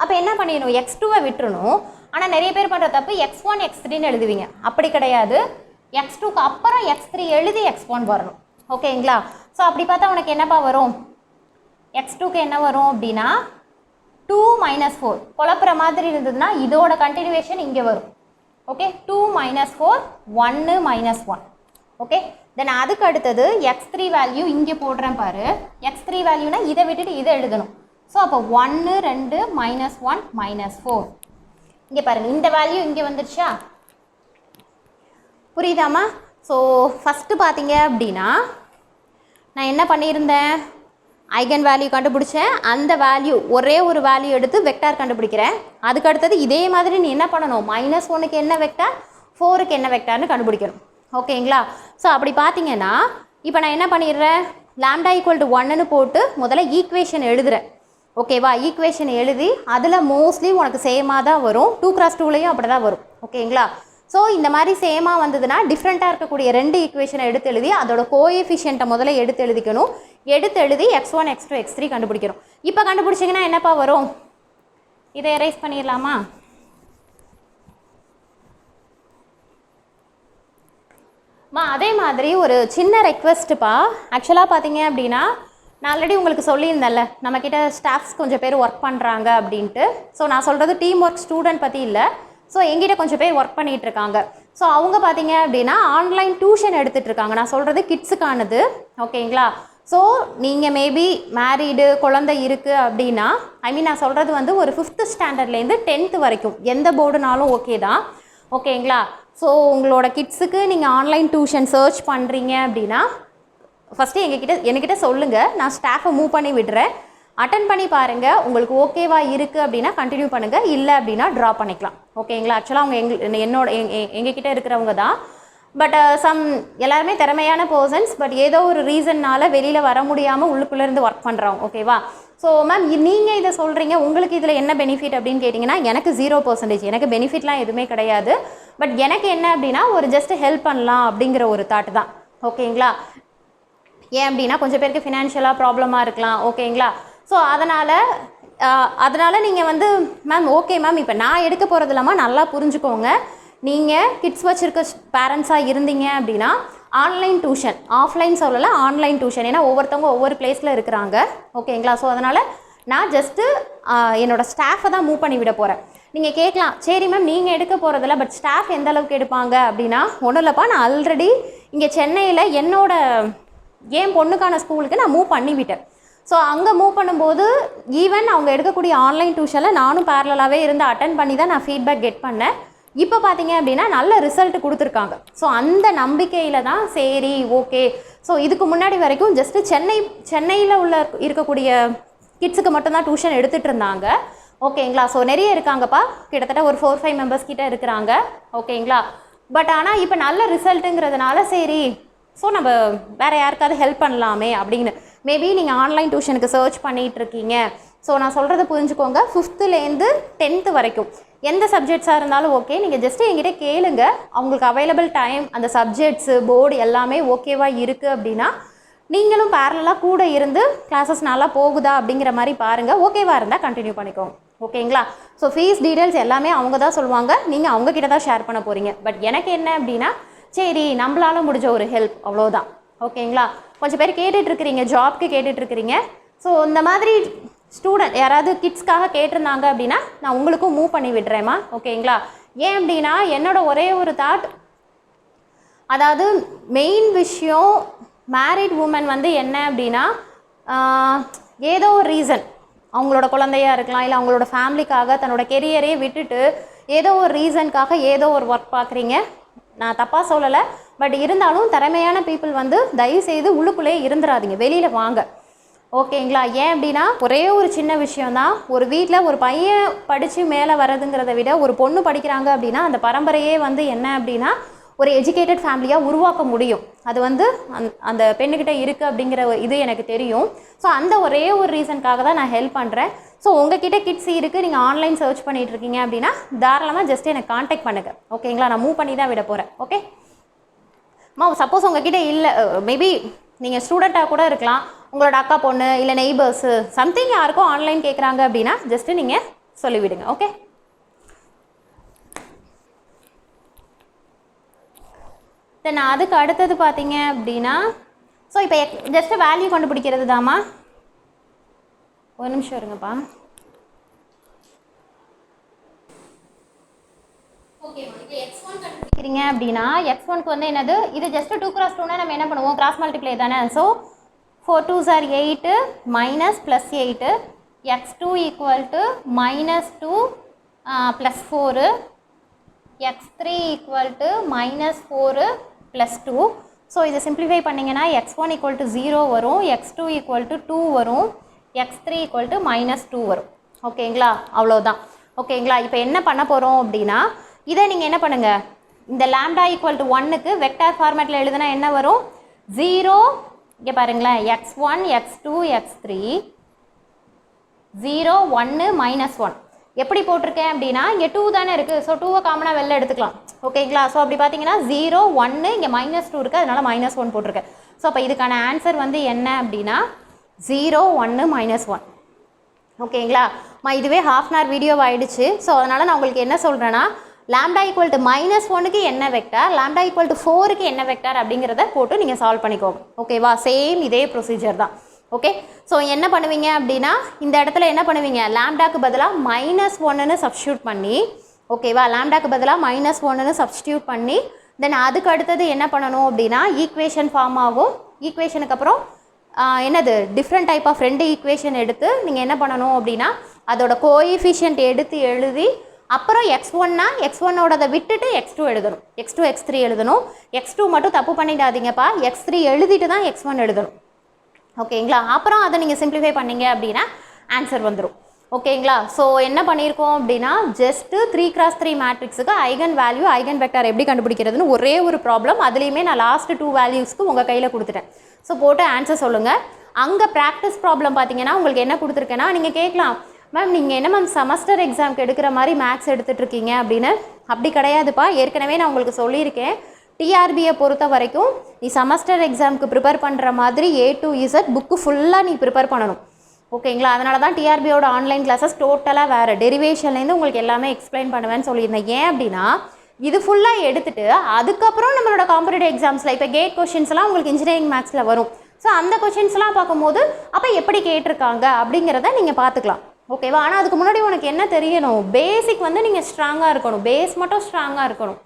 அப்போ என்ன பண்ணிடணும், x2வை விட்டுறணும். ஆனால் நிறைய பேர் பண்ணுற தப்பு x1 x3ன்னு எழுதுவீங்க. அப்படி கிடையாது, x2க்கு அப்புறம் x3 எழுதி x1 வரணும். ஓகேங்களா? ஸோ அப்படி பார்த்தா உனக்கு என்னப்பா வரும், x2க்கு என்ன வரும் அப்படின்னா 2 -4. குழப்புற மாதிரி இருந்ததுன்னா இதோட கண்டினியூவேஷன் இங்கே வரும். ஓகே, 2 -4 1 -1. ஓகே, தென் அதுக்கு அடுத்தது x3 வேல்யூ இங்கே போடுறேன் பாரு. x3 வேல்யூனா இதை விட்டுட்டு இதை எழுதணும். ஸோ அப்போ 1 2 -1 -4. இங்கே பாருங்கள், இந்த வேல்யூ இங்கே வந்துடுச்சா? புரியுதாம்மா? ஸோ ஃபஸ்ட்டு பார்த்தீங்க அப்படின்னா நான் என்ன பண்ணியிருந்தேன், ஐகன் வேல்யூ கண்டுபிடிச்சேன். அந்த வேல்யூ ஒரே ஒரு வேல்யூ எடுத்து வெக்டார் கண்டுபிடிக்கிறேன். அதுக்கு அடுத்தது இதே மாதிரி நீ என்ன பண்ணணும், -1க்கு என்ன வெக்டார், 4க்கு என்ன வெக்டார்னு கண்டுபிடிக்கணும். ஓகேங்களா? ஸோ அப்படி பார்த்தீங்கன்னா இப்போ நான் என்ன பண்ணிடுறேன், λ = 1ன்னு போட்டு முதல்ல ஈக்குவேஷன் எழுதுகிறேன். ஓகேவா? ஈக்குவேஷன் எழுதி அதில் மோஸ்ட்லி உனக்கு சேமாக தான் வரும். 2x2லையும் அப்படி தான் வரும். ஓகேங்களா? ஸோ இந்த மாதிரி சேமாக வந்ததுன்னா டிஃப்ரெண்ட்டாக இருக்கக்கூடிய 2 ஈக்குவேஷனை எடுத்து எழுதி அதோட கோஎஃபிஷியண்ட்டை முதல்ல எடுத்து எழுதிக்கணும். எடுத்து எழுதி x1 x2 x3 கண்டுபிடிக்கணும். இப்போ கண்டுபிடிச்சிங்கன்னா என்னப்பா வரும், இதை எரேஸ் பண்ணிடலாமா? அதே மாதிரி ஒரு சின்ன ரெக்வெஸ்ட்டுப்பா. ஆக்சுவலாக பார்த்தீங்க அப்படின்னா நான் ஆல்ரெடி உங்களுக்கு சொல்லியிருந்தேன்ல, நம்மக்கிட்ட ஸ்டாஃப்ஸ் கொஞ்சம் பேர் ஒர்க் பண்ணுறாங்க அப்படின்ட்டு. ஸோ நான் சொல்கிறது டீம் ஒர்க் ஸ்டூடெண்ட் பற்றி இல்லை. ஸோ எங்கிட்ட கொஞ்சம் பேர் ஒர்க் பண்ணிகிட்டு இருக்காங்க. ஸோ அவங்க பார்த்தீங்க அப்படின்னா ஆன்லைன் டியூஷன் எடுத்துகிட்டு இருக்காங்க. நான் சொல்கிறது கிட்ஸுக்கானது. ஓகேங்களா? ஸோ நீங்கள் மேபி மேரீடு, குழந்தை இருக்குது அப்படின்னா, நான் சொல்கிறது வந்து ஒரு 5th ஸ்டாண்டர்ட்லேருந்து 10th வரைக்கும் எந்த போர்டுனாலும் ஓகே தான். ஓகேங்களா? ஸோ உங்களோட கிட்ஸுக்கு நீங்கள் ஆன்லைன் டியூஷன் சர்ச் பண்ணுறீங்க அப்படின்னா ஃபஸ்ட்டு என்கிட்ட சொல்லுங்கள். நான் ஸ்டாஃபை மூவ் பண்ணி விடுறேன். அட்டன் பண்ணி பாருங்கள். உங்களுக்கு ஓகேவா இருக்குது அப்படின்னா கண்டினியூ பண்ணுங்கள். இல்லை அப்படின்னா ட்ராப் பண்ணிக்கலாம். ஓகேங்களா? ஆக்சுவலாக அவங்க எங்ககிட்ட இருக்கிறவங்க தான். பட் எல்லாருமே திறமையான பர்சன்ஸ். பட் ஏதோ ஒரு ரீசன்னால் வெளியில் வர முடியாமல் உள்ளுக்குள்ளேருந்து ஒர்க் பண்ணுறவங்க. ஓகேவா? ஸோ மேம் நீங்கள் இதை சொல்கிறீங்க, உங்களுக்கு இதில் என்ன பெனிஃபிட் அப்படின்னு கேட்டிங்கன்னா எனக்கு 0%. எனக்கு பெனிஃபிட்லாம் எதுவுமே கிடையாது. பட் எனக்கு என்ன அப்படின்னா ஒரு ஜஸ்ட் ஹெல்ப் பண்ணலாம் அப்படிங்கிற ஒரு தாட் தான். ஓகேங்களா? ஏன் அப்படின்னா கொஞ்சம் பேருக்கு ஃபினான்ஷியலாக ப்ராப்ளமாக இருக்கலாம். ஓகேங்களா? ஸோ அதனால் நீங்கள் வந்து மேம் ஓகே மேம் இப்போ நான் எடுக்க போகிறது இல்லாமல் நல்லா புரிஞ்சுக்கோங்க. நீங்கள் கிட்ஸ் வச்சுருக்க பேரண்ட்ஸாக இருந்தீங்க அப்படின்னா ஆன்லைன் டியூஷன், ஆஃப்லைன் சொல்லலை, ஆன்லைன் டியூஷன். ஏன்னா ஒவ்வொருத்தவங்க ஒவ்வொரு பிளேஸில் இருக்கிறாங்க. ஓகேங்களா? ஸோ அதனால் நான் ஜஸ்ட்டு என்னோடய ஸ்டாஃபை தான் மூவ் பண்ணி விட போகிறேன். நீங்கள் கேட்கலாம், சரி மேம் நீங்கள் எடுக்க போகிறதில்ல, பட் ஸ்டாஃப் எந்த அளவுக்கு எடுப்பாங்க அப்படின்னா, ஒன்றும் இல்லைப்பா, நான் ஆல்ரெடி இங்கே சென்னையில் என் பொண்ணுக்கான ஸ்கூலுக்கு நான் மூவ் பண்ணிவிட்டேன். ஸோ அங்கே மூவ் பண்ணும்போது ஈவன் அவங்க எடுக்கக்கூடிய ஆன்லைன் டியூஷனில் நானும் பேரலாகவே இருந்து அட்டன் பண்ணி தான் நான் ஃபீட்பேக் கெட் பண்ணேன். இப்போ பார்த்தீங்க அப்படின்னா நல்ல ரிசல்ட் கொடுத்துருக்காங்க. ஸோ அந்த நம்பிக்கையில் தான் சரி ஓகே. ஸோ இதுக்கு முன்னாடி வரைக்கும் ஜஸ்ட்டு சென்னையில் இருக்கக்கூடிய கிட்ஸுக்கு மட்டும்தான் டியூஷன் எடுத்துகிட்டு இருந்தாங்க. ஓகேங்களா? ஸோ நிறைய இருக்காங்கப்பா, கிட்டத்தட்ட ஒரு 4-5 மெம்பர்ஸ் கிட்ட இருக்கிறாங்க. ஓகேங்களா? பட் ஆனால் இப்போ நல்ல ரிசல்ட்டுங்கிறதுனால சரி, ஸோ நம்ம வேறு யாருக்காவது ஹெல்ப் பண்ணலாமே அப்படின்னு மேபி நீங்கள் ஆன்லைன் டியூஷனுக்கு சர்ச் பண்ணிகிட்டு இருக்கீங்க. ஸோ நான் சொல்கிறத புரிஞ்சுக்கோங்க. 5thலேருந்து 10th வரைக்கும் எந்த சப்ஜெக்ட்ஸாக இருந்தாலும் ஓகே, நீங்கள் ஜஸ்ட்டு என்கிட்ட கேளுங்க. அவங்களுக்கு அவைலபிள் டைம், அந்த சப்ஜெக்ட்ஸு, போர்டு எல்லாமே ஓகேவாக இருக்குது அப்படின்னா நீங்களும் பேரலாக கூட இருந்து கிளாஸஸ் நல்லா போகுதா அப்படிங்கிற மாதிரி பாருங்கள். ஓகேவாக இருந்தால் கண்டினியூ பண்ணிக்கோங்க. ஓகேங்களா? ஸோ ஃபீஸ் டீட்டெயில்ஸ் எல்லாமே அவங்க தான் சொல்லுவாங்க. நீங்கள் அவங்கக்கிட்ட தான் ஷேர் பண்ண போகிறீங்க. பட் எனக்கு என்ன அப்படின்னா சரி நம்மளால முடிஞ்ச ஒரு ஹெல்ப், அவ்வளோதான். ஓகேங்களா? கொஞ்சம் பேர் கேட்டுட்ருக்கிறீங்க, ஜாப்க்கு கேட்டுட்ருக்கிறீங்க. ஸோ இந்த மாதிரி ஸ்டூடெண்ட் யாராவது கிட்ஸ்க்காக கேட்டிருந்தாங்க அப்படின்னா நான் உங்களுக்கும் மூவ் பண்ணி விடுறேம்மா. ஓகேங்களா? ஏன் அப்படின்னா என்னோட ஒரே ஒரு தாட், அதாவது மெயின் விஷயம் மேரிட் உமன் வந்து என்ன அப்படின்னா ஏதோ ஒரு ரீசன், அவங்களோட குழந்தையாக இருக்கலாம், இல்லை அவங்களோட ஃபேமிலிக்காக தன்னோட கெரியரே விட்டுட்டு ஏதோ ஒரு ரீசனுக்காக ஏதோ ஒரு ஒர்க் பார்க்குறீங்க. நான் தப்பாக சொல்லலை, பட் இருந்தாலும் திறமையான பீப்புள் வந்து தயவுசெய்து உள்ளுக்குள்ளேயே இருந்துடாதீங்க, வெளியில் வாங்க. ஓகேங்களா? ஏன் அப்படின்னா ஒரே ஒரு சின்ன விஷயந்தான், ஒரு வீட்டில் ஒரு பையன் படித்து மேலே வர்றதுங்கிறத விட ஒரு பொண்ணு படிக்கிறாங்க அப்படின்னா அந்த பரம்பரையே வந்து என்ன அப்படின்னா ஒரு எஜுகேட்டட் ஃபேமிலியாக உருவாக்க முடியும். அது வந்து அந்த பெண்ணுக்கிட்ட இருக்குது அப்படிங்கிற இது எனக்கு தெரியும். ஸோ அந்த ஒரே ஒரு ரீசனுக்காக தான் நான் ஹெல்ப் பண்ணுறேன். ஸோ உங்ககிட்ட கிட்ஸ் இருக்குது, நீங்கள் ஆன்லைன் சர்ச் பண்ணிகிட்ருக்கீங்க அப்படின்னா தாராளமாக ஜஸ்ட் எனக்கு காண்டாக்ட் பண்ணுங்கள். ஓகேங்களா? நான் மூவ் பண்ணி தான் விட போகிறேன். ஓகே சப்போஸ் உங்ககிட்ட இல்லை, மேபி நீங்கள் ஸ்டூடெண்ட்டாக கூட இருக்கலாம், உங்களோட அக்கா பொண்ணு இல்லை நெய்பர்ஸு சம்திங் யாருக்கும் ஆன்லைன் கேட்குறாங்க அப்படின்னா ஜஸ்ட்டு நீங்கள் சொல்லிவிடுங்க. ஓகே தென் அதுக்கு அடுத்தது பார்த்தீங்க அப்படின்னா ஸோ இப்போ ஜஸ்ட்டு வேல்யூ கண்டுபிடிக்கிறது தாம்மா. ஒரு நிமிஷம் இருங்கப்பா. ஓகேம்மா, இப்போ x1 கண்டுபிடிக்கிறீங்க அப்படின்னா x1க்கு வந்து என்னது, இது ஜஸ்ட்டு 2x2னா நம்ம என்ன பண்ணுவோம், கிராஸ் மல்டிப்ளை தானே. So 4 2s are 8 minus plus 8 x2 equal to -2 plus 4, x3 equal to -4 plus 2. So இதை சிம்பிளிஃபை பண்ணிங்கன்னா x1 equal to 0 வரும், x2 equal to 2 வரும், x3 equal to -2 வரும். ஓகேங்களா, அவ்வளோதான். ஓகேங்களா, இப்போ என்ன பண்ண போகிறோம் அப்படின்னா, இதை நீங்கள் என்ன பண்ணுங்கள், இந்த லாம்டா ஈக்குவல் டு 1க்கு வெக்டார் ஃபார்மேட்டில் எழுதுனா என்ன வரும், 0, இங்கே பாருங்களேன், x1 x2 x3 0 1 -1 எப்படி போட்டிருக்கேன் அப்படின்னா, இங்கே 2 தானே இருக்குது. ஸோ 2வை காமனாக வெளில எடுத்துக்கலாம். ஓகேங்களா, ஸோ அப்படி பார்த்தீங்கன்னா 0 1 இங்கே -2 இருக்குது, அதனால் -1 போட்டிருக்கேன். ஸோ அப்போ இதுக்கான ஆன்சர் வந்து என்ன அப்படின்னா 0 1 -1. ஓகேங்களா, இதுவே ஹாஃப் அன் ஹவர் வீடியோ ஆகிடுச்சு. ஸோ அதனால் நான் உங்களுக்கு என்ன சொல்கிறேன்னா, லாம்டா ஈக்குவல் டு -1க்கு என்ன வெக்டார், லாம்டா ஈக்குவல் டு 4க்கு என்ன வெக்டார் அப்படிங்கிறத போட்டு நீங்கள் சால்வ் பண்ணிக்கோங்க. ஓகேவா, சேம் இதே ப்ரொசீஜர் தான். ஓகே, ஸோ என்ன பண்ணுவீங்க அப்படின்னா, இந்த இடத்துல என்ன பண்ணுவீங்க, லாம்டாக்கு பதிலாக -1ன்னு சப்ஸ்டியூட் பண்ணி, ஓகேவா, லாம்டாக்கு பதிலாக -1ன்னு சப்ஸ்டியூட் பண்ணி, தென் அதுக்கு அடுத்தது என்ன பண்ணணும் அப்படின்னா, ஈக்குவேஷன் ஃபார்ம் ஆகும். ஈக்குவேஷனுக்கு அப்புறம் என்னது டிஃப்ரெண்ட் டைப் ஆஃப் 2 ஈக்குவேஷன் எடுத்து நீங்கள் என்ன பண்ணணும் அப்படின்னா, அதோட கோஎஃபிஷியன்ட் எடுத்து எழுதி, அப்புறம் x1னா x1ஓடதை விட்டுட்டு x2 எழுதணும், x2 x3 எழுதணும். x2 மட்டும் தப்பு பண்ணிடாதீங்கப்பா, x3 எழுதிட்டு தான் x1 எழுதணும். ஓகேங்களா, அப்புறம் அதை நீங்கள் சிம்பிளிஃபை பண்ணிங்க அப்படின்னா ஆன்சர் வந்துடும். ஓகேங்களா, ஸோ என்ன பண்ணியிருக்கோம் அப்படின்னா, ஜஸ்ட்டு 3x3 மேட்ரிக்ஸுக்கு ஐகன் வேல்யூ ஐகன் வெக்டார் எப்படி கண்டுபிடிக்கிறதுன்னு ஒரே ஒரு ப்ராப்ளம், அதுலேயுமே நான் லாஸ்ட் 2 வேல்யூஸ்க்கு உங்கள் கையில் கொடுத்துட்டேன். ஸோ போட்டு ஆன்சர் சொல்லுங்கள். அங்கே ப்ராக்டிஸ் ப்ராப்ளம் பார்த்தீங்கன்னா உங்களுக்கு என்ன கொடுத்துருக்கேன்னா, நீங்கள் கேட்கலாம், மேம் நீங்கள் என்ன மேம் செமஸ்டர் எக்ஸாம்க்கு எடுக்கிற மாதிரி மேக்ஸ் எடுத்துகிட்ருக்கீங்க அப்படின்னு. அப்படி கிடையாதுப்பா, ஏற்கனவே நான் உங்களுக்கு சொல்லியிருக்கேன். டிஆர்பியை பொறுத்த வரைக்கும் நீ செமஸ்டர் எக்ஸாமுக்கு ப்ரிப்பேர் பண்ணுற மாதிரி A to Z புக்கு ஃபுல்லாக நீ ப்ரிப்பேர் பண்ணணும். ஓகேங்களா, அதனால தான் டிஆர்பியோட ஆன்லைன் கிளாஸஸ் டோட்டலாக வேறு, டெரிவேஷன்லேருந்து உங்களுக்கு எல்லாமே எக்ஸ்பிளைன் பண்ணுவேன்னு சொல்லியிருந்தேன். ஏன் அப்படின்னா, இது ஃபுல்லாக எடுத்துகிட்டு அதுக்கப்புறம் நம்மளோட காம்படிட்டிவ் எக்ஸாம்ஸில் இப்போ கேட் கொஷின்ஸ்லாம் உங்களுக்கு இன்ஜினியரிங் மேக்ஸில் வரும். ஸோ அந்த கொஷின்ஸ்லாம் பார்க்கும்போது அப்போ எப்படி கேட்டிருக்காங்க அப்படிங்கிறத நீங்கள் பார்த்துக்கலாம். ஓகேவா, ஆனால் அதுக்கு முன்னாடி உனக்கு என்ன தெரியணும், பேசிக் வந்து நீங்கள் ஸ்ட்ராங்காக இருக்கணும், பேஸ் மட்டும் ஸ்ட்ராங்காக இருக்கணும்.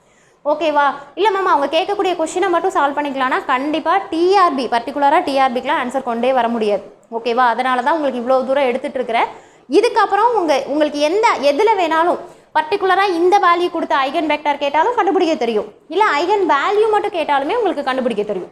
ஓகேவா, இல்லை மேம் அவங்க கேட்கக்கூடிய கொஷினை மட்டும் சால்வ் பண்ணிக்கலாம்னா கண்டிப்பாக டிஆர்பி பர்டிகுலராக டிஆர்பிக்கெலாம் ஆன்சர் கொண்டே வர முடியாது. ஓகேவா, அதனால தான் உங்களுக்கு இவ்வளோ தூரம் எடுத்துகிட்டு இருக்கிறேன். இதுக்கப்புறம் உங்களுக்கு எதில் வேணாலும் பர்டிகுலராக இந்த வேல்யூ கொடுத்து ஐகன் வெக்டார் கேட்டாலும் கண்டுபிடிக்க தெரியும், இல்லை ஐகன் வேல்யூ மட்டும் கேட்டாலுமே உங்களுக்கு கண்டுபிடிக்க தெரியும்.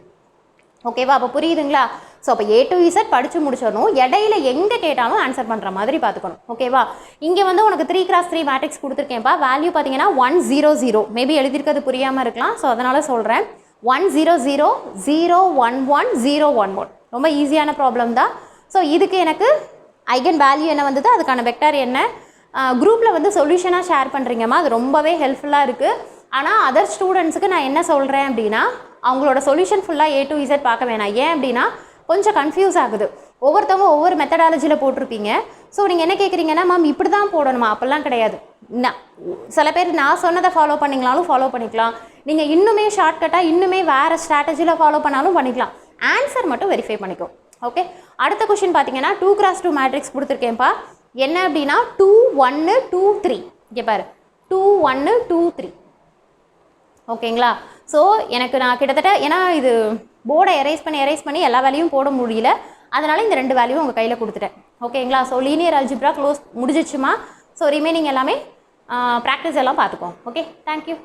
ஓகேவா, அப்போ புரியுதுங்களா? ஸோ அப்போ A to Z படித்து முடிச்சிடணும், இடையில எங்கே கேட்டாலும் ஆன்சர் பண்ணுற மாதிரி பார்த்துக்கணும். ஓகேவா, இங்கே வந்து உனக்கு 3x3 மேட்ரிக்ஸ் கொடுத்துருக்கேன்ப்பா. வேல்யூ பார்த்தீங்கன்னா 1 0 0, மேபி எழுதியிருக்கிறது புரியாமல் இருக்கலாம். ஸோ அதனால் சொல்கிறேன், 1 0 0 0 1 1 0 1 1. ரொம்ப ஈஸியான ப்ராப்ளம் தான். ஸோ இதுக்கு எனக்கு ஐகன் வேல்யூ என்ன வந்தது, அதுக்கான வெக்டார் என்ன, குரூப்பில் வந்து சொல்யூஷனாக ஷேர் பண்ணுறீங்கம்மா, அது ரொம்பவே ஹெல்ப்ஃபுல்லாக இருக்குது. ஆனால் அதர் ஸ்டூடெண்ட்ஸுக்கு நான் என்ன சொல்கிறேன் அப்படின்னா, அவங்களோட சொல்யூஷன் ஃபுல்லாக A to Z பார்க்க வேணாம். ஏன் அப்படின்னா கொஞ்சம் கன்ஃபியூஸ் ஆகுது, ஒவ்வொருத்தவங்க ஒவ்வொரு மெத்தடாலஜியில் போட்டிருப்பீங்க. ஸோ நீங்கள் என்ன கேட்குறீங்கன்னா, மேம் இப்படி தான் போடணுமா, அப்படிலாம் கிடையாது. சில பேர் நான் சொன்னதை ஃபாலோ பண்ணிங்களாலும் ஃபாலோ பண்ணிக்கலாம், நீங்கள் இன்னுமே ஷார்ட்கட்டாக இன்னுமே வேறு ஸ்ட்ராட்டஜியில் ஃபாலோ பண்ணாலும் பண்ணிக்கலாம். ஆன்சர் மட்டும் வெரிஃபை பண்ணிக்கோ. ஓகே, அடுத்த கொஷின் பார்த்தீங்கன்னா 2x2 மேட்ரிக்ஸ் கொடுத்துருக்கேன்ப்பா. என்ன அப்படின்னா 2 1 2 3, இங்கே பாரு 2 1 2 3. ஓகேங்களா, ஸோ எனக்கு நான் கிட்டத்தட்ட ஏன்னா இது போர்டை எரேஸ் பண்ணி எல்லா வேல்யூவும் போட முடியல, அதனால் இந்த 2 வேல்யூவும் உங்கள் கையில் கொடுத்துட்டேன். ஓகேங்களா, ஸோ லீனியர் அல்ஜிப்ரா க்ளோஸ் முடிஞ்சிச்சுமா. ஸோ ரிமைனிங் எல்லாமே ப்ராக்டிஸ் எல்லாம் பார்த்துக்கோங்க. Okay, thank you.